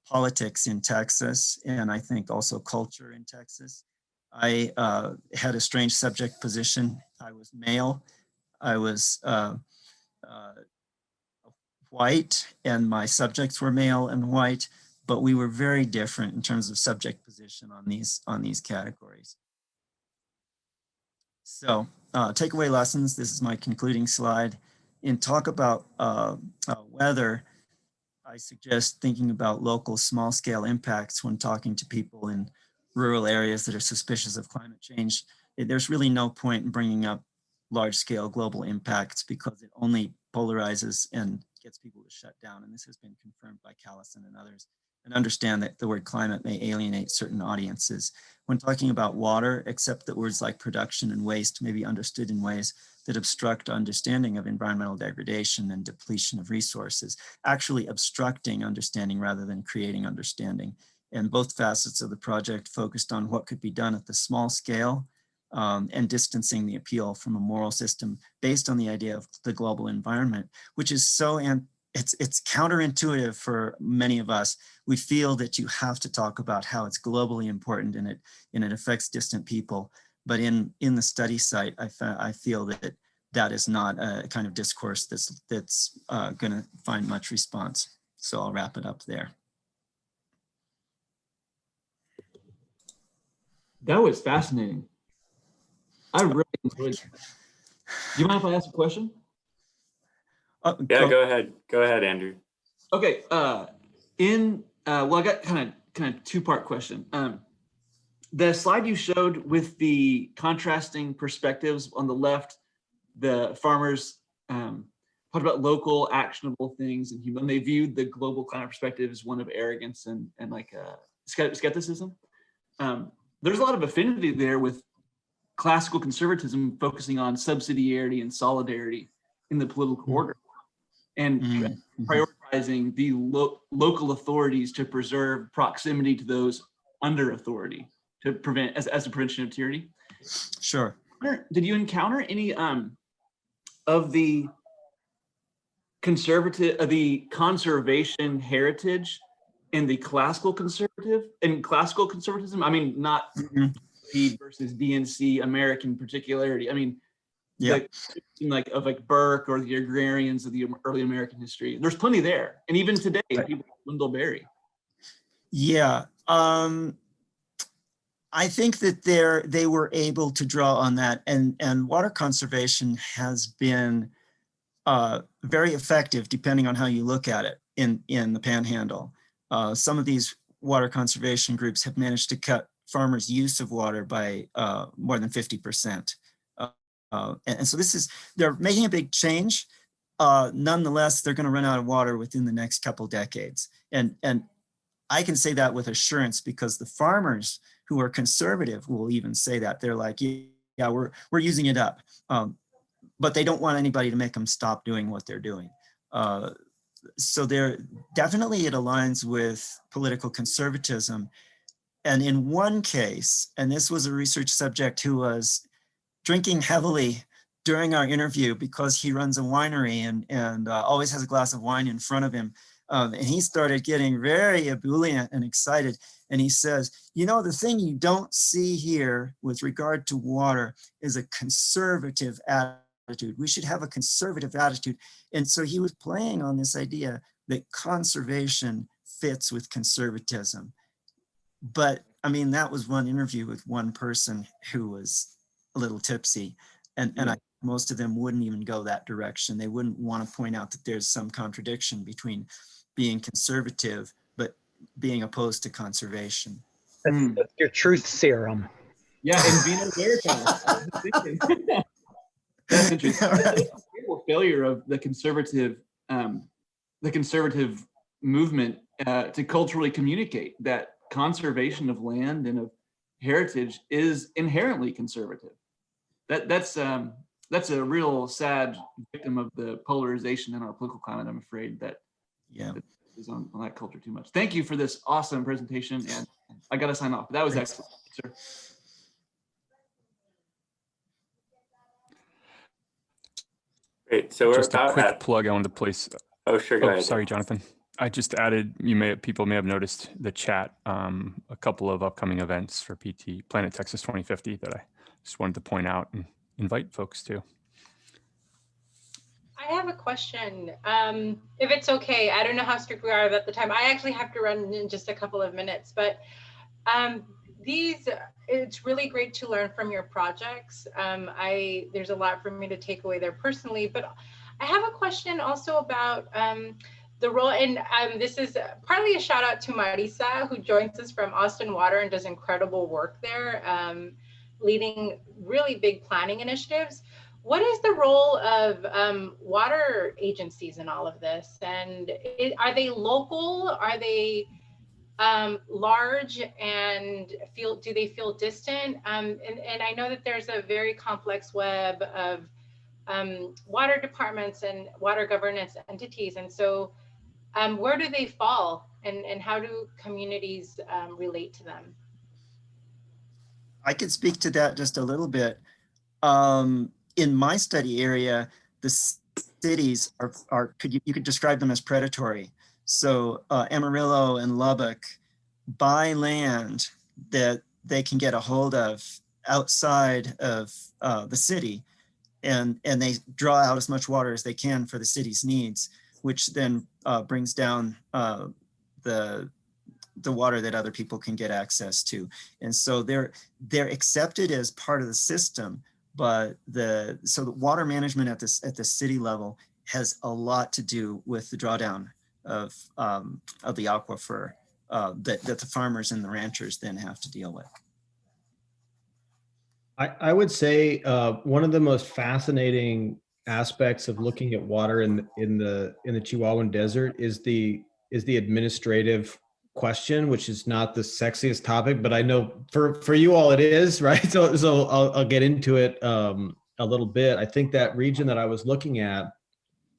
politics in Texas, and I think also culture in Texas. I had a strange subject position. I was male. I was white, and my subjects were male and white, but we were very different in terms of subject position on these categories. So takeaway lessons, this is my concluding slide. In talk about weather, I suggest thinking about local small scale impacts when talking to people in rural areas that are suspicious of climate change. There's really no point in bringing up large scale global impacts because it only polarizes and gets people to shut down. And this has been confirmed by Callison and others. And understand that the word climate may alienate certain audiences. When talking about water, accept that words like production and waste may be understood in ways that obstruct understanding of environmental degradation and depletion of resources, actually obstructing understanding rather than creating understanding. And both facets of the project focused on what could be done at the small scale and distancing the appeal from a moral system based on the idea of the global environment, which is so, it's counterintuitive for many of us. We feel that you have to talk about how it's globally important and it affects distant people. But in the study site, I feel that that is not a kind of discourse that's going to find much response. So I'll wrap it up there. That was fascinating. I really enjoyed that. Do you mind if I ask a question? Yeah, go ahead. Go ahead, Andrew. Okay. Well, I got kind of two-part question. The slide you showed with the contrasting perspectives on the left, the farmers talked about local actionable things, and when they viewed the global climate perspective as one of arrogance and like skepticism. There's a lot of affinity there with classical conservatism focusing on subsidiarity and solidarity in the political order, and prioritizing the local authorities to preserve proximity to those under authority to prevent as a prevention of tyranny. Sure. Did you encounter any of the conservation heritage in the classical conservatism? I mean, not P versus DNC American particularity. I mean, yeah, like Burke or the agrarians of the early American history. There's plenty there, and even today, people like Wendell Berry. Yeah, I think that they were able to draw on that, and water conservation has been very effective depending on how you look at it in the Panhandle. Some of these water conservation groups have managed to cut farmers' use of water by more than 50%. And so they're making a big change. Nonetheless, they're going to run out of water within the next couple decades. And I can say that with assurance because the farmers who are conservative will even say that. They're like, yeah, we're using it up. But they don't want anybody to make them stop doing what they're doing. So there definitely it aligns with political conservatism. And in one case, and this was a research subject who was drinking heavily during our interview because he runs a winery and always has a glass of wine in front of him. And he started getting very ebullient and excited. And he says, you know, the thing you don't see here with regard to water is a conservative attitude. We should have a conservative attitude. And so he was playing on this idea that conservation fits with conservatism. But I mean, that was one interview with one person who was a little tipsy. And most of them wouldn't even go that direction. They wouldn't want to point out that there's some contradiction between being conservative, but being opposed to conservation. That's your truth serum. Yeah, and Vino Veritas. That's interesting. Yeah, right. Failure of the conservative movement to culturally communicate that conservation of land and of heritage is inherently conservative. That's a real sad victim of the polarization in our political climate, I'm afraid, that is on that culture too much. Thank you for this awesome presentation, and I got to sign off. That was excellent, sir. Great. So we're Just a about quick at, plug I wanted to place. oh, sure. Go ahead. Sorry, Jonathan. I just added, people may have noticed the chat, a couple of upcoming events for PT Planet Texas 2050 that I just wanted to point out and invite folks to. I have a question. If it's okay, I don't know how strict we are about the time. I actually have to run in just a couple of minutes, but it's really great to learn from your projects. There's a lot for me to take away there personally, but I have a question also about the role, and this is partly a shout out to Marisa, who joins us from Austin Water and does incredible work there, leading really big planning initiatives. What is the role of water agencies in all of this? And are they local? Are they large, and do they feel distant? And I know that there's a very complex web of water departments and water governance entities. And so where do they fall, and how do communities relate to them? I could speak to that just a little bit. In my study area, the cities you could describe them as predatory. So Amarillo and Lubbock buy land that they can get a hold of outside of the city, and they draw out as much water as they can for the city's needs, which then brings down the water that other people can get access to. And so they're accepted as part of the system, but the water management at the city level has a lot to do with the drawdown of the aquifer that the farmers and the ranchers then have to deal with. I would say one of the most fascinating aspects of looking at water in the Chihuahuan Desert is the administrative question, which is not the sexiest topic, but I know for you all it is, right? So I'll get into it a little bit. I think that region that I was looking at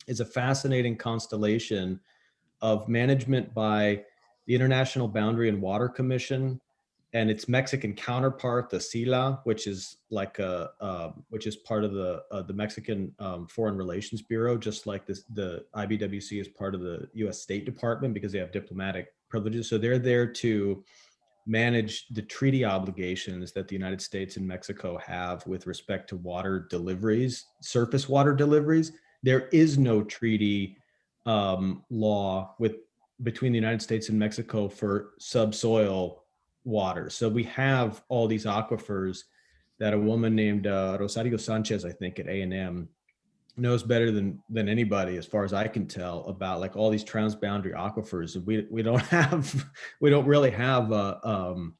is a fascinating constellation of management by the International Boundary and Water Commission and its Mexican counterpart, the SILA, which is like which is part of the Mexican Foreign Relations Bureau, just like the IBWC is part of the U.S. State Department because they have diplomatic privileges. So they're there to manage the treaty obligations that the United States and Mexico have with respect to water deliveries, surface water deliveries. There is no treaty law between the United States and Mexico for subsoil water. So we have all these aquifers that a woman named Rosario Sanchez, I think at A&M, knows better than anybody, as far as I can tell, about like all these transboundary aquifers. We don't really have a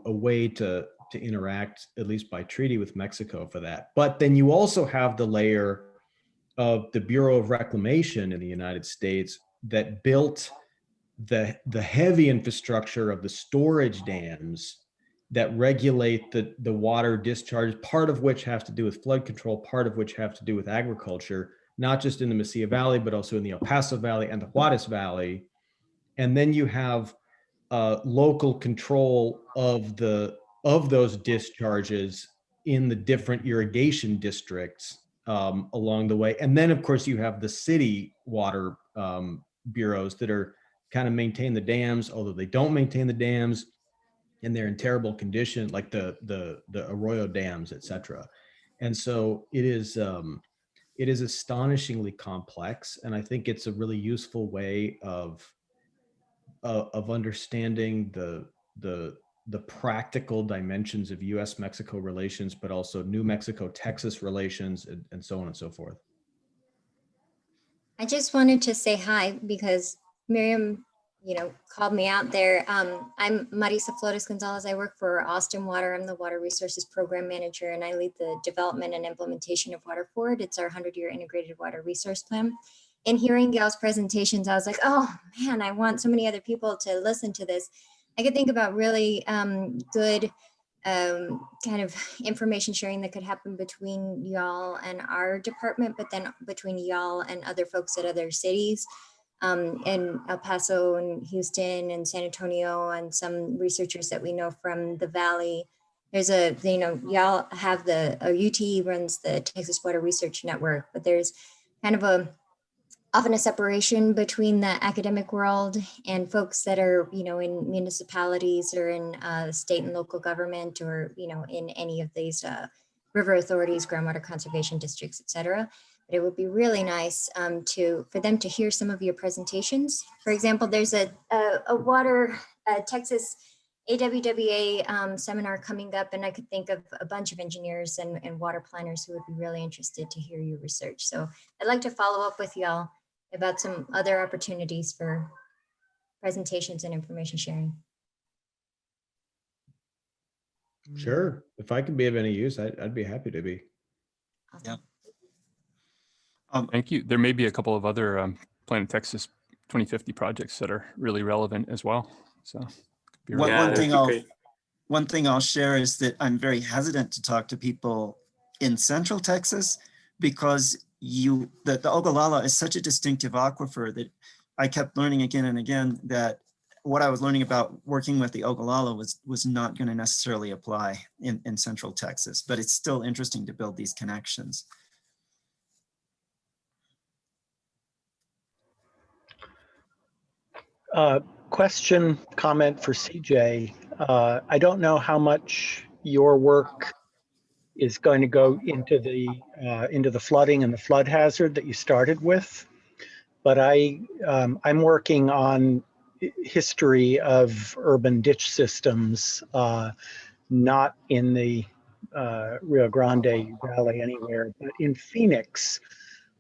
way to interact, at least by treaty, with Mexico for that. But then you also have the layer of the Bureau of Reclamation in the United States, that built the heavy infrastructure of the storage dams that regulate the water discharge, part of which have to do with flood control, part of which have to do with agriculture, not just in the Mesilla Valley, but also in the El Paso Valley and the Juarez Valley. And then you have local control of those discharges in the different irrigation districts along the way. And then, of course, you have the city water bureaus that are kind of maintain the dams, although they don't maintain the dams, and they're in terrible condition, like the Arroyo dams, et cetera. And so it is astonishingly complex. And I think it's a really useful way of understanding the practical dimensions of U.S.-Mexico relations, but also New Mexico-Texas relations, and so on and so forth. I just wanted to say hi because Miriam, called me out there. I'm Marisa Flores Gonzalez. I work for Austin Water. I'm the Water Resources Program Manager, and I lead the development and implementation of Water Forward. It's our 100-year integrated water resource plan. In hearing Gal's presentations, I was like, oh man, I want so many other people to listen to this. I could think about really good kind of information sharing that could happen between y'all and our department, but then between y'all and other folks at other cities in El Paso and Houston and San Antonio, and some researchers that we know from the Valley. There's y'all have UTE runs the Texas Water Research Network, but there's kind of often a separation between the academic world and folks that are, in municipalities or in state and local government, or, in any of these river authorities, groundwater conservation districts, et cetera. But it would be really nice for them to hear some of your presentations. For example, there's a water Texas AWWA seminar coming up, and I could think of a bunch of engineers and water planners who would be really interested to hear your research. So I'd like to follow up with y'all about some other opportunities for presentations and information sharing. Sure. If I could be of any use, I'd be happy to be. Awesome. Yeah. Thank you. There may be a couple of other Planet Texas 2050 projects that are really relevant as well. So one thing I'll share is that I'm very hesitant to talk to people in Central Texas because the Ogallala is such a distinctive aquifer that I kept learning again and again that what I was learning about working with the Ogallala was not going to necessarily apply in Central Texas, but it's still interesting to build these connections. Question, comment for CJ. I don't know how much your work is going to go into the flooding and the flood hazard that you started with, but I'm working on history of urban ditch systems, not in the Rio Grande Valley anywhere, but in Phoenix.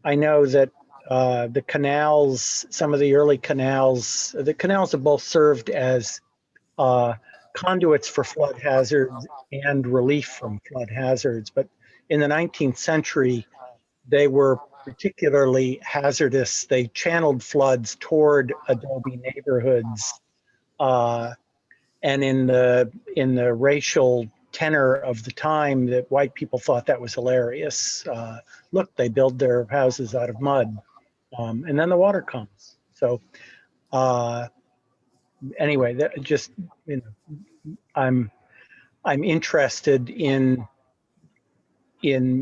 I know that the canals, some of the early canals, the canals have both served as conduits for flood hazards and relief from flood hazards. But in the 19th century, they were particularly hazardous. They channeled floods toward adobe neighborhoods. And in the racial tenor of the time, that white people thought that was hilarious. Look, they build their houses out of mud. And then the water comes. So anyway, that just, I'm interested in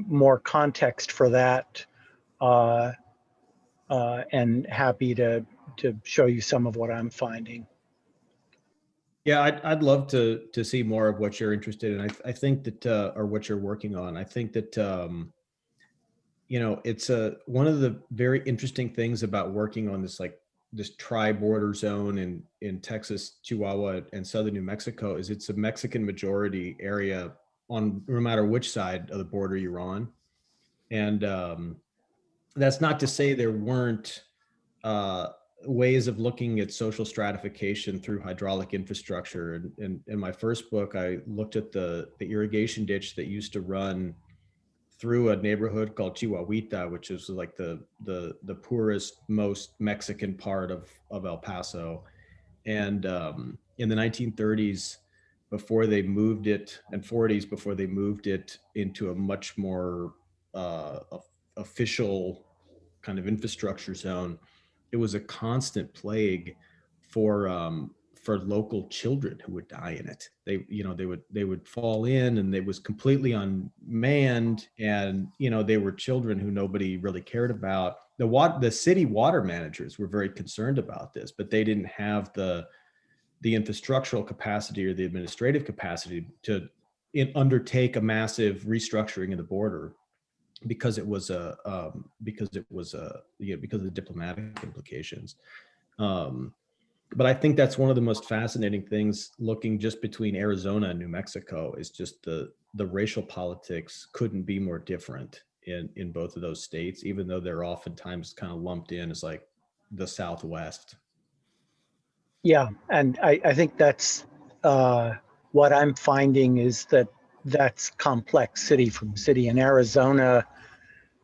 more context for that, and happy to show you some of what I'm finding. Yeah, I'd love to see more of what you're interested in. I think that, or what you're working on. I think that, it's one of the very interesting things about working on this tri-border zone in Texas, Chihuahua, and southern New Mexico is it's a Mexican majority area on no matter which side of the border you're on. And that's not to say there weren't ways of looking at social stratification through hydraulic infrastructure. And in my first book, I looked at the irrigation ditch that used to run through a neighborhood called Chihuahuita, which is like the poorest, most Mexican part of El Paso. And in the 1930s, before they moved it, and 40s, before they moved it into a much more official kind of infrastructure zone, it was a constant plague for local children who would die in it. They would fall in, and it was completely unmanned, and they were children who nobody really cared about. The city water managers were very concerned about this, but they didn't have the infrastructural capacity or the administrative capacity to undertake a massive restructuring of the border because of the diplomatic implications. But I think that's one of the most fascinating things looking just between Arizona and New Mexico is just the racial politics couldn't be more different in both of those states, even though they're oftentimes kind of lumped in as like the Southwest. Yeah, and I think that's what I'm finding is that's complex city from city. In Arizona,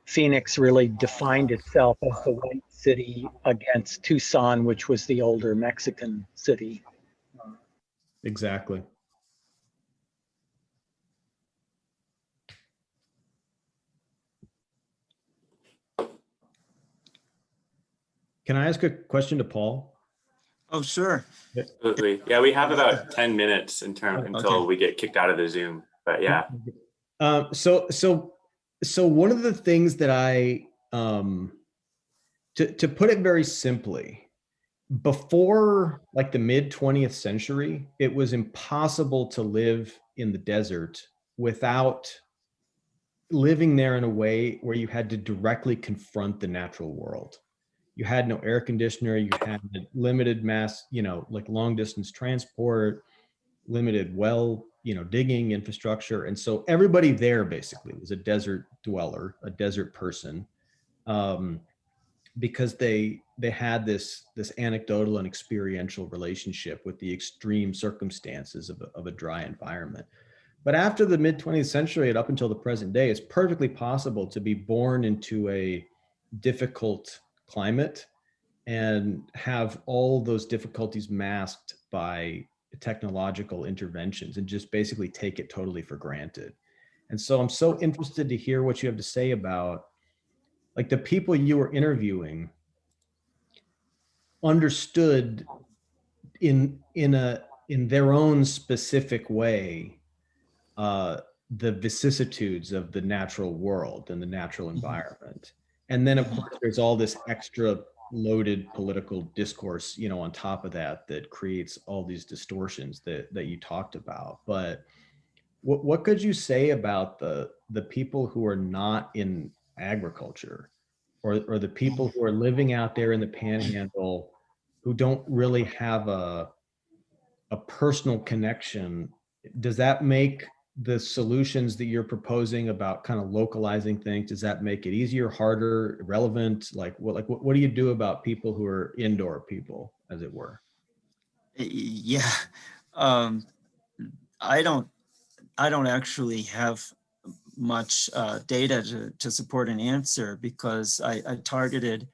Phoenix really defined itself as the white city against Tucson, which was the older Mexican city. Exactly. Can I ask a question to Paul? Oh, sure. Absolutely. Yeah, we have about 10 minutes until we get kicked out of the Zoom. But yeah. So one of the things that I to put it very simply, before like the mid 20th century, it was impossible to live in the desert without living there in a way where you had to directly confront the natural world. You had no air conditioner, you had limited mass, like long distance transport, limited well, digging infrastructure. And so everybody there basically was a desert dweller, a desert person, because they had this anecdotal and experiential relationship with the extreme circumstances of a dry environment. But after the mid 20th century and up until the present day, it's perfectly possible to be born into a difficult climate and have all those difficulties masked by technological interventions and just basically take it totally for granted. And so I'm so interested to hear what you have to say about like the people you were interviewing understood in their own specific way the vicissitudes of the natural world and the natural environment. And then of course there's all this extra loaded political discourse, on top of that creates all these distortions that you talked about. But what could you say about the people who are not in agriculture or the people who are living out there in the Panhandle who don't really have a personal connection? Does that make the solutions that you're proposing about kind of localizing things, does that make it easier, harder, irrelevant? What do you do about people who are indoor people, as it were? Yeah, I don't actually have much data to support an answer because I targeted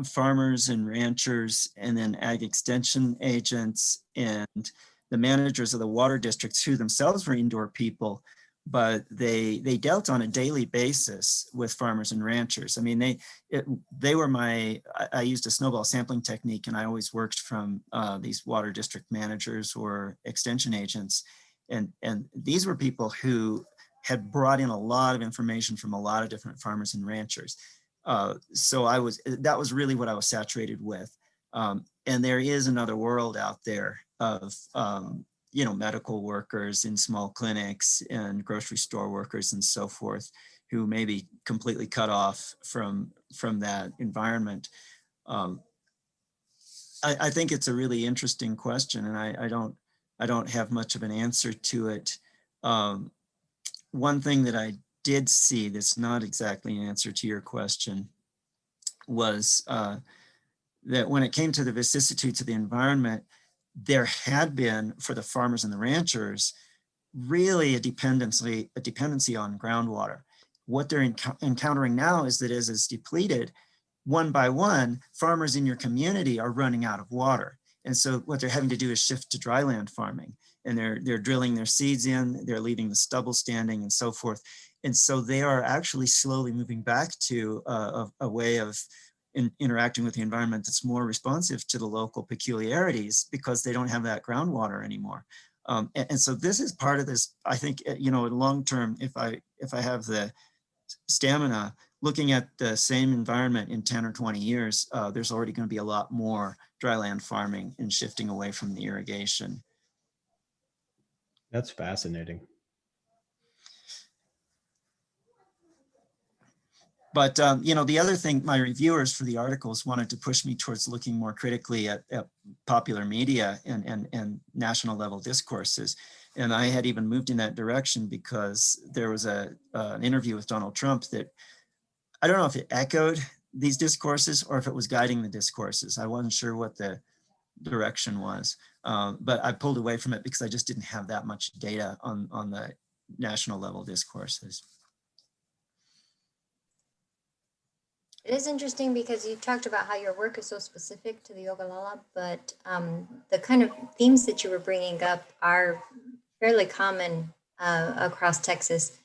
farmers and ranchers and then ag extension agents and the managers of the water districts who themselves were indoor people, but they dealt on a daily basis with farmers and ranchers. I mean, they were I used a snowball sampling technique, and I always worked from these water district managers or extension agents. And these were people who had brought in a lot of information from a lot of different farmers and ranchers. So that was really what I was saturated with. And there is another world out there of, medical workers in small clinics and grocery store workers and so forth, who may be completely cut off from that environment. I think it's a really interesting question, and I don't have much of an answer to it. One thing that I did see that's not exactly an answer to your question was that when it came to the vicissitudes of the environment, there had been, for the farmers and the ranchers, really a dependency on groundwater. what they're encountering now is that as it's depleted, one by one, farmers in your community are running out of water. And so what they're having to do is shift to dryland farming, and they're drilling their seeds in, they're leaving the stubble standing and so forth. And so they are actually slowly moving back to a way of interacting with the environment that's more responsive to the local peculiarities, because they don't have that groundwater anymore. And so this is part of this, I think, in long term, if I have the stamina, looking at the same environment in 10 or 20 years, there's already going to be a lot more dryland farming and shifting away from the irrigation. That's fascinating. But, the other thing, my reviewers for the articles wanted to push me towards looking more critically at popular media and national level discourses. And I had even moved in that direction because there was an interview with Donald Trump that, I don't know if it echoed these discourses or if it was guiding the discourses. I wasn't sure what the direction was, but I pulled away from it because I just didn't have that much data on the national level discourses. It is interesting because you talked about how your work is so specific to the Ogallala, but the kind of themes that you were bringing up are fairly common across Texas.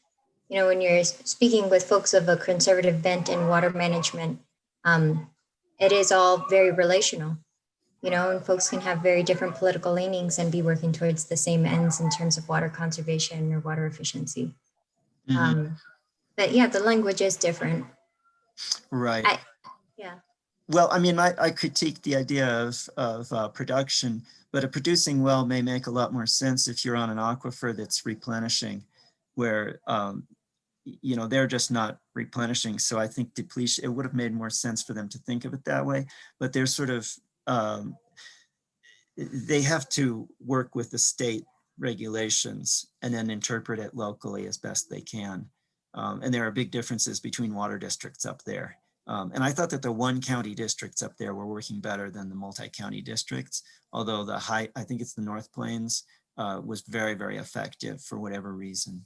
When you're speaking with folks of a conservative bent in water management, it is all very relational, and folks can have very different political leanings and be working towards the same ends in terms of water conservation or water efficiency. Mm-hmm. But yeah, the language is different. Right. Yeah. Well, I mean, I critique the idea of production, but a producing well may make a lot more sense if you're on an aquifer that's replenishing, where, they're just not replenishing. So I think depletion, it would have made more sense for them to think of it that way, but they're sort of, they have to work with the state regulations and then interpret it locally as best they can. And there are big differences between water districts up there. And I thought that the one county districts up there were working better than the multi-county districts, although I think it's the North Plains, was very, very effective for whatever reason.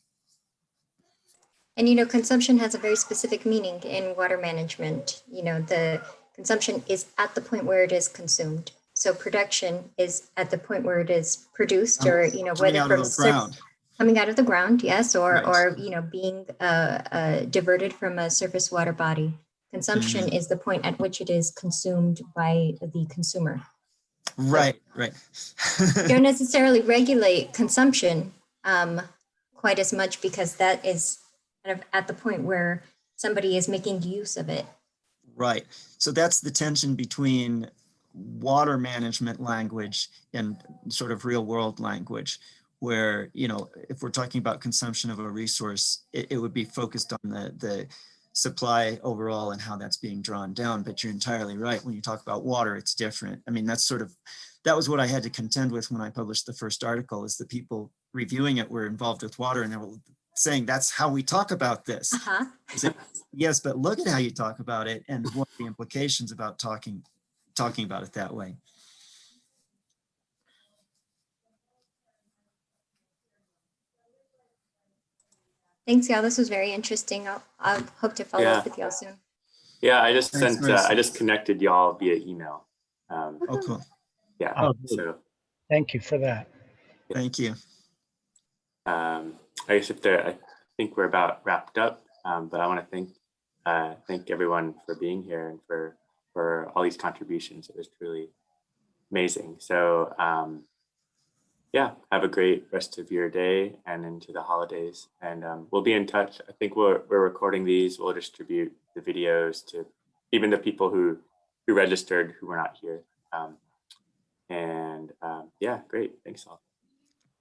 And, consumption has a very specific meaning in water management. The consumption is at the point where it is consumed. So production is at the point where it is produced, or, whether from coming out of the ground, yes, or Right. or being diverted from a surface water body. Consumption is the point at which it is consumed by the consumer. Right. You don't necessarily regulate consumption quite as much, because that is kind of at the point where somebody is making use of it. Right. So that's the tension between water management language and sort of real world language, where, if we're talking about consumption of a resource, it would be focused on the supply overall and how that's being drawn down. But you're entirely right. When you talk about water, it's different. I mean, that was what I had to contend with when I published the first article, is the people reviewing it were involved with water, and they were saying, that's how we talk about this. Yes, but look at how you talk about it and what are the implications about talking about it that way. Thanks, y'all. This was very interesting. I'll hope to follow up with y'all soon. Yeah, I just connected y'all via email. Oh, cool. Yeah. Oh, so thank you for that. Thank you. I guess I think we're about wrapped up, but I want to thank everyone for being here and for all these contributions. It was truly amazing. So yeah, have a great rest of your day and into the holidays, and we'll be in touch. I think we're recording these. We'll distribute the videos to even the people who registered who were not here. Yeah, great. Thanks all.